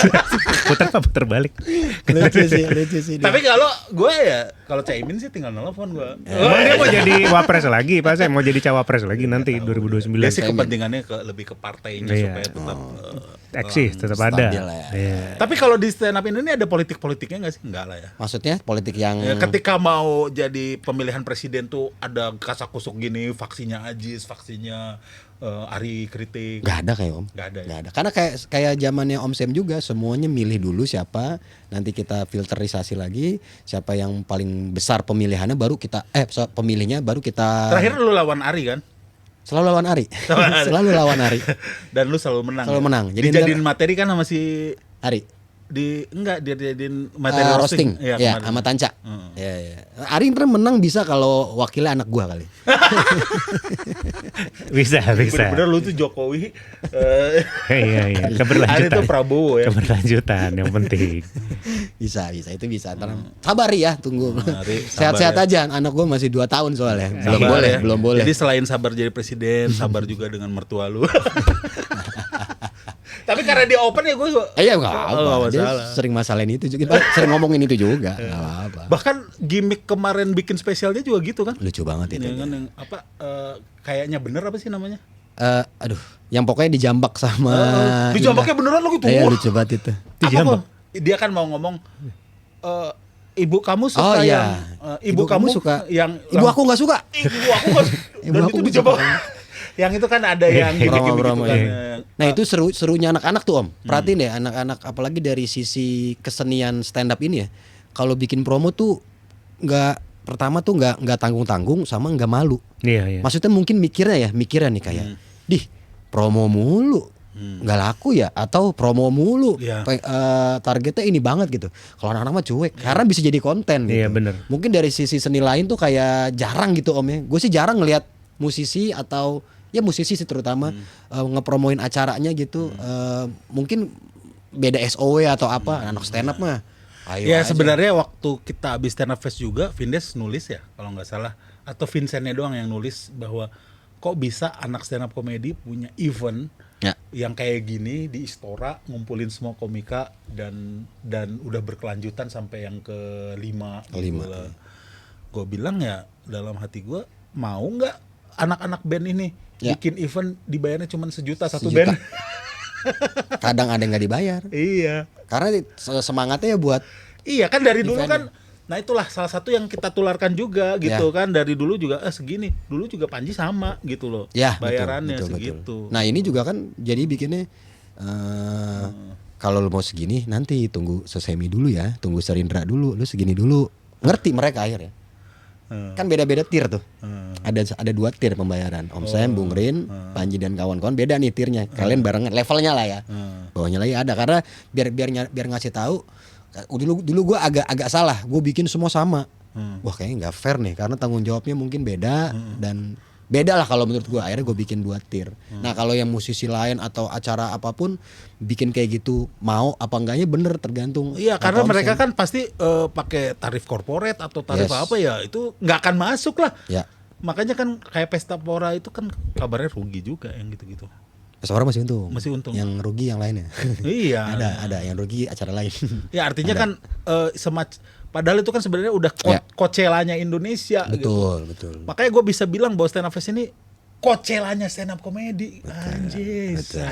C: Puter balik.
A: Lucu sih.
B: tapi kalau gue ya kalau Caimin sih tinggal nelfon gue.
C: Emang dia mau jadi wapres lagi, Pak? Saya mau jadi cawapres lagi nanti 2029.
B: Dia sih kepentingannya lebih ke partainya
C: Iya.
B: supaya tetap
C: Eksis tetap ada.
A: stabil lah ya.
C: Iya.
B: Tapi kalau di stand up ini ada politik-politiknya nggak sih? Enggak lah ya.
A: Maksudnya politik yang
B: Ya, ketika mau jadi pemilihan presiden tuh ada kasak-kusuk gini, vaksinya Ajis, vaksinya Ari kritik.
A: nggak ada kayak Om.
B: Nggak ada ya?
A: Nggak ada. Karena kayak zamannya Om Sam juga semuanya milih dulu siapa, nanti kita filterisasi lagi siapa yang paling besar pemilihannya baru kita pemilihnya baru kita
B: Terakhir lu lawan Ari kan?
A: selalu lawan Ari. Selalu lawan Ari.
B: Dan lu selalu menang.
A: Selalu
B: ya?
A: menang. Jadi
B: dijadiin materi kan sama si
A: Ari.
B: dia dijadiin materi
A: Roasting.
B: Iya,
A: Ya,
B: kemarin.
A: sama Tanca. Ya. Ari ntar menang bisa kalau wakilnya anak gua kali.
C: Bisa.
B: Bener-bener lu tuh Jokowi.
C: Iya.
B: Ari
C: Keberlanjutan.
B: tuh Prabowo ya.
C: Keberlanjutan yang penting.
A: Bisa itu bisa. Ntar sabar ya, tunggu.
B: Ari,
A: Sehat-sehat
B: sabar
A: aja. Anak gua masih 2 tahun soalnya.
B: Sabar ya.
A: Belum boleh.
B: Jadi selain sabar jadi presiden, sabar juga dengan mertua lu. Tapi karena dia open ya gue
A: Iya nggak apa. Dia
B: masalah.
A: sering masalahin itu juga. Kita sering ngomongin itu juga. Nggak apa.
B: Bahkan gimmick kemarin bikin spesialnya juga gitu kan?
A: Lucu banget itu.
B: Yang kan yang apa kayaknya bener apa sih namanya?
A: Aduh, yang pokoknya dijambak sama.
B: Dijambaknya beneran lo gitu.
A: Iya
B: Wah,
A: lucu banget itu.
B: apa
C: Dijambak?
B: kok? Dia kan mau ngomong ibu kamu suka
A: Oh
B: yang
A: iya.
B: ibu kamu
A: suka
B: yang
A: Ibu aku nggak suka.
B: ibu aku nggak
A: Ibu
B: dan
A: aku
B: itu
A: nggak
B: dijambak.
A: suka.
B: Yang itu kan ada yang gimmick-gimmick gitu
A: Promo-promo,
B: kan.
A: iya. Nah itu serunya anak-anak tuh Om. Perhatiin deh anak-anak apalagi dari sisi kesenian stand up ini ya. Kalau bikin promo tuh pertama tuh nggak tanggung-tanggung sama nggak malu.
C: Iya.
A: Maksudnya mungkin mikirnya nih kayak, promo mulu, nggak laku ya, atau promo mulu,
B: Iya.
A: targetnya ini banget gitu. Kalau anak-anak mah cuek, karena bisa jadi konten gitu.
C: Iya, bener.
A: Mungkin dari sisi seni lain tuh kayak jarang gitu Om ya. Gue sih jarang ngelihat musisi atau ya musisi sih terutama ngepromoin acaranya gitu. Mungkin beda SOW atau apa, anak stand up mah. Ayo
B: Ya
A: aja.
B: sebenarnya waktu kita habis stand up fest juga Vindes nulis ya kalau nggak salah atau Vincentnya doang yang nulis bahwa kok bisa anak stand up komedi punya event
A: Ya.
B: yang kayak gini di Istora ngumpulin semua komika dan udah berkelanjutan sampai yang kelima.
A: Kelima.
B: Gue bilang ya dalam hati gue mau nggak anak-anak band ini
A: Ya.
B: bikin event dibayarnya cuma 1 juta satu
A: 1 juta.
B: band.
A: Kadang ada yang nggak dibayar.
B: Iya.
A: Karena semangatnya ya buat
B: Iya kan dari dulu
A: Event.
B: kan. Nah itulah salah satu yang kita tularkan juga gitu kan dari dulu juga segini. Dulu juga Panji sama gitu loh.
A: ya
B: Bayarannya
A: betul.
B: segitu.
A: Nah ini juga kan jadi bikinnya kalau lu mau segini nanti tunggu sesemi dulu ya, tunggu Serindra dulu, lu segini dulu. Ngerti mereka akhirnya. Kan beda-beda tier tuh. Ada 2 tier pembayaran. Om Sam, Bung Rin, Panji dan kawan-kawan beda nih tiernya. Kalian barengan levelnya lah ya. Bawahnya lagi ada karena biar ngasih tahu. Dulu gue agak salah. Gue bikin semua sama. Wah kayaknya nggak fair nih karena tanggung jawabnya mungkin beda dan beda lah kalau menurut gue. Akhirnya gue bikin 2 tier. Nah kalau yang musisi lain atau acara apapun bikin kayak gitu mau apa enggaknya bener tergantung.
B: Iya karena
A: Om
B: mereka
A: Sam.
B: kan pasti pakai tarif corporate atau tarif
A: Yes.
B: apa ya itu nggak akan masuk lah.
A: Ya.
B: Makanya kan kayak pesta pora itu kan kabarnya rugi juga yang gitu-gitu.
A: Kesohor masih untung.
B: Masih untung.
A: Yang rugi yang lainnya.
B: Iya.
A: ada yang rugi acara lain.
B: Ya artinya
A: Ada.
B: kan padahal itu kan sebenarnya udah
A: Ya.
B: Coachella-nya Indonesia gitu.
A: Betul.
B: Makanya gue bisa bilang bahwa Stand Up Fest ini Coachella-nya stand up comedy. Anjay.
A: Betul.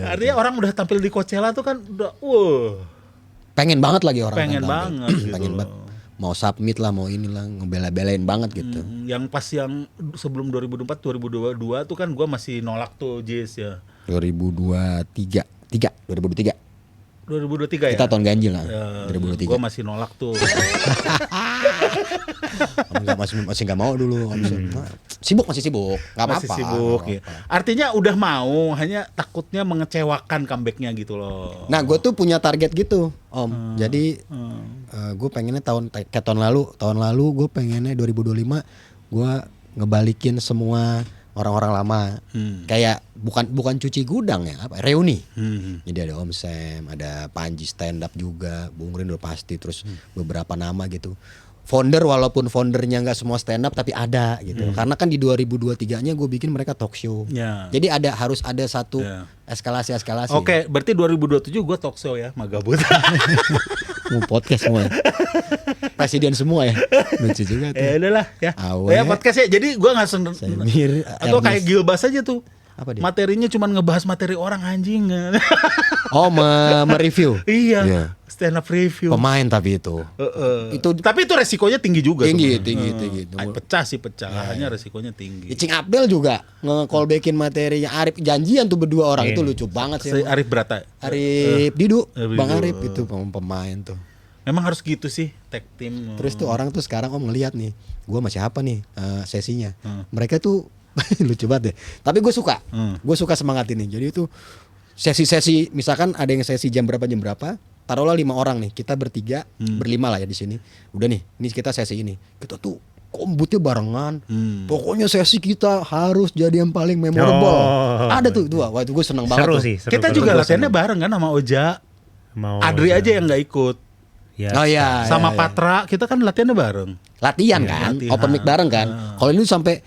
B: Artinya orang udah tampil di Coachella tuh kan udah
A: Pengen banget lagi orang.
B: pengen
A: kan tampil.
B: banget gitu.
A: Pengen banget. Mau submit lah, mau inilah, ngebela-belain banget gitu.
B: Yang pas yang sebelum 2004 2022 tuh kan gue masih nolak tuh Jis ya.
A: 2023
B: 2023 ya.
A: kita tahun ganjil lah.
B: Gue
A: 2023.
B: masih nolak tuh.
A: masih nggak mau dulu. Sibuk, masih sibuk. Nggak
B: Masih
A: apa-apa.
B: sibuk
A: nggak
B: ya.
A: apa-apa.
B: Artinya udah mau, hanya takutnya mengecewakan comebacknya gitu loh.
A: Nah, gue tuh punya target gitu, Om. Jadi gue pengennya kayak tahun lalu gue pengennya 2025 gue ngebalikin semua orang-orang lama. Kayak bukan cuci gudang ya, apa reuni. Jadi ada Om Sam, ada Panji stand up juga, Bung Rin udah pasti, terus beberapa nama gitu. Founder, walaupun foundernya nggak semua stand up tapi ada gitu. Karena kan di 2023-nya gue bikin mereka talk show.
B: Ya.
A: Jadi harus ada satu eskalasi.
B: Oke, berarti 2027 gue talk show ya, Magabut.
A: Mau podcast semua. Presiden semua ya. Lucu juga tuh.
B: Ya udahlah ya.
A: Awe.
B: Ya podcast ya. Jadi gue nggak seneng.
A: Samir,
B: Atau kayak
A: Ernest.
B: Gilbas aja tuh.
A: Apa dia?
B: Materinya cuma ngebahas materi orang anjing.
A: Oh, mereview.
B: Iya. Stand up review.
A: Pemain tapi itu. Itu
B: Tapi itu resikonya tinggi juga.
A: tinggi.
B: Pecah sih hanya resikonya tinggi.
A: Icing Abdel juga nge-callbackin materinya Arif, janjian tuh berdua orang itu lucu banget sih.
B: Arif Brata.
A: Arif Didu,
B: Arif
A: Bang
B: Didu.
A: Arif itu pemain tuh.
B: Memang harus gitu sih tag team.
A: Terus tuh orang tuh sekarang Om ngelihat nih, gua masih apa nih sesinya. Mereka tuh lucu banget deh. Tapi gue suka. Gue suka semangat ini. Jadi itu sesi-sesi, misalkan ada yang sesi jam berapa, taruhlah 5 orang nih, kita berlima lah ya di sini. Udah nih, ini kita sesi ini. Kita tuh kombutnya barengan. Pokoknya sesi kita harus jadi yang paling memorable. Ada tuh dua. Wah, itu gue seneng banget
C: Seru
A: tuh.
C: sih. Seru,
B: Kita
C: seru.
B: juga
A: Gua
B: latihannya
A: seneng.
B: bareng kan sama Oja.
C: Mau
B: Adri aja yang nggak ikut.
C: Ya,
A: Oh iya.
B: Sama
A: iya.
B: Patra kita kan latihannya bareng.
A: Latihan kan,
B: latihan.
A: open mic bareng kan. Kalau ini sampai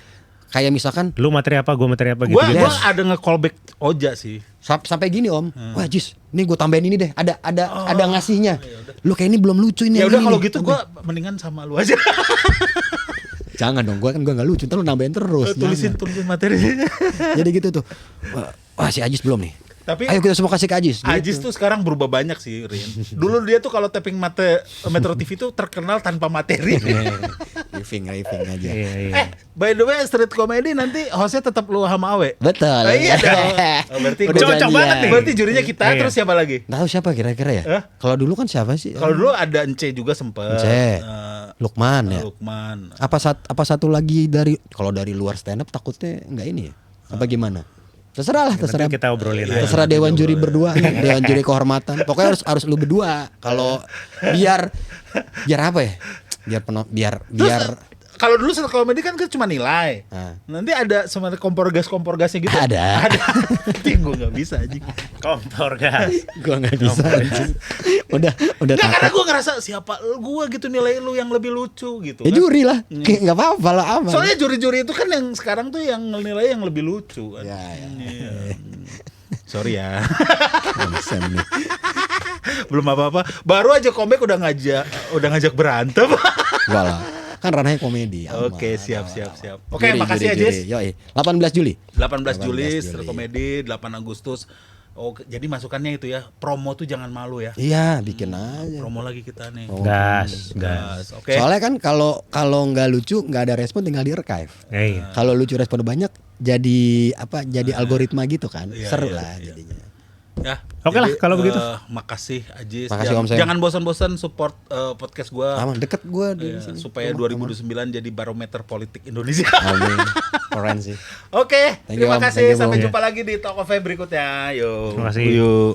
A: kayak misalkan
C: Lu materi apa, gue materi apa gitu.
B: Gua
C: gitu.
B: gua ada nge-callback Oja sih.
A: sampai gini Om. Wah Jis, nih gue tambahin ini deh. Ada ngasihnya. Lu kayak ini belum lucu ini.
B: Ya
A: yang
B: udah
A: ini
B: kalau
A: nih.
B: gitu gua mendingan sama lu aja.
A: Jangan dong, gue nggak lucu. Ntar lu nambahin terus.
B: tulisin materi.
A: Jadi gitu tuh. Wah si Ajis belum nih.
B: Tapi
A: Ayo kita semua kasih ke Ajis.
B: Ajis
A: Gitu.
B: tuh sekarang berubah banyak sih, Rin. Dulu dia tuh kalau tapping Metro TV tuh terkenal tanpa materi.
A: Riffing aja.
C: Iya.
B: By the way, street comedy nanti hostnya tetap lu sama Awe.
A: Betul.
B: Iya dong. Oh, berarti
A: Udah
C: cocok
A: janjian.
C: banget nih.
B: Berarti jurinya kita,
C: Iya.
B: terus siapa lagi?
A: Nggak tahu siapa kira-kira ya. Kalau dulu kan siapa sih?
B: Kalau dulu ada Ence juga sempet.
A: Ence. Lukman ya.
B: Lukman.
A: Apa satu lagi kalau dari luar stand up takutnya nggak ini ya? Apa gimana? Terserah lah, terserah.
C: Nanti kita obrolin aja.
A: Terserah dewan juri berdua nih, dewan juri kehormatan. Pokoknya harus lu berdua. Kalau biar apa ya? Biar
B: Kalau dulu street comedy kan cuma nilai.
A: Ah.
B: Nanti ada semacam kompor-gasnya gitu.
A: Ada.
B: Nanti gue nggak bisa aja.
C: Kompor gas.
A: gua nggak bisa. anjing. Udah
B: Nggak, karena
A: takut.
B: gue ngerasa siapa gue gitu nilai lu yang lebih lucu gitu.
A: Ya
B: kan.
A: juri lah. Kayak nggak apa-apa lah aman.
B: Soalnya juri-juri itu kan yang sekarang tuh yang nilai yang lebih lucu kan.
A: Ya.
B: Iya. Sorry ya.
A: Sam nih.
B: Belum apa-apa. Baru aja comeback udah ngajak berantem.
A: Enggak lah. Kan ranahnya komedi. aman.
B: Oke, siap. Oke,
A: Juri,
B: makasih ya,
A: juri,
B: Jis.
A: juri. Yoi. 18 Juli.
B: 18 Juli,
A: 18
B: street
A: Juli.
B: comedy, 8 Agustus. Oh, jadi masukannya itu ya. Promo tuh jangan malu ya.
A: Iya, bikin aja.
B: Promo lagi kita nih.
C: Gas.
B: Oke.
A: Soalnya kan kalau nggak lucu, nggak ada respon, tinggal di archive.
C: Iya.
A: Kalau lucu respon banyak, jadi algoritma gitu kan.
B: Iya,
A: Seru
B: iya,
A: lah
B: iya.
A: jadinya.
B: Ya.
C: Oke lah,
B: jadi,
C: kalau begitu.
B: Makasih Ajis.
A: Makasih, Om Sam.
B: Jangan bosan-bosan support podcast gua.
A: Aman, deket gue di
B: Ya,
A: sini.
B: supaya
A: Rumah,
B: 2029 jadi barometer politik Indonesia.
A: Amin. Keren sih.
B: Oke,
A: Thank you,
B: terima
A: Om.
B: kasih.
A: Thank you,
B: Sampai
C: Bang.
B: jumpa lagi di Talk of Fame berikutnya. Yuk.
C: Terima kasih.
B: Yuk.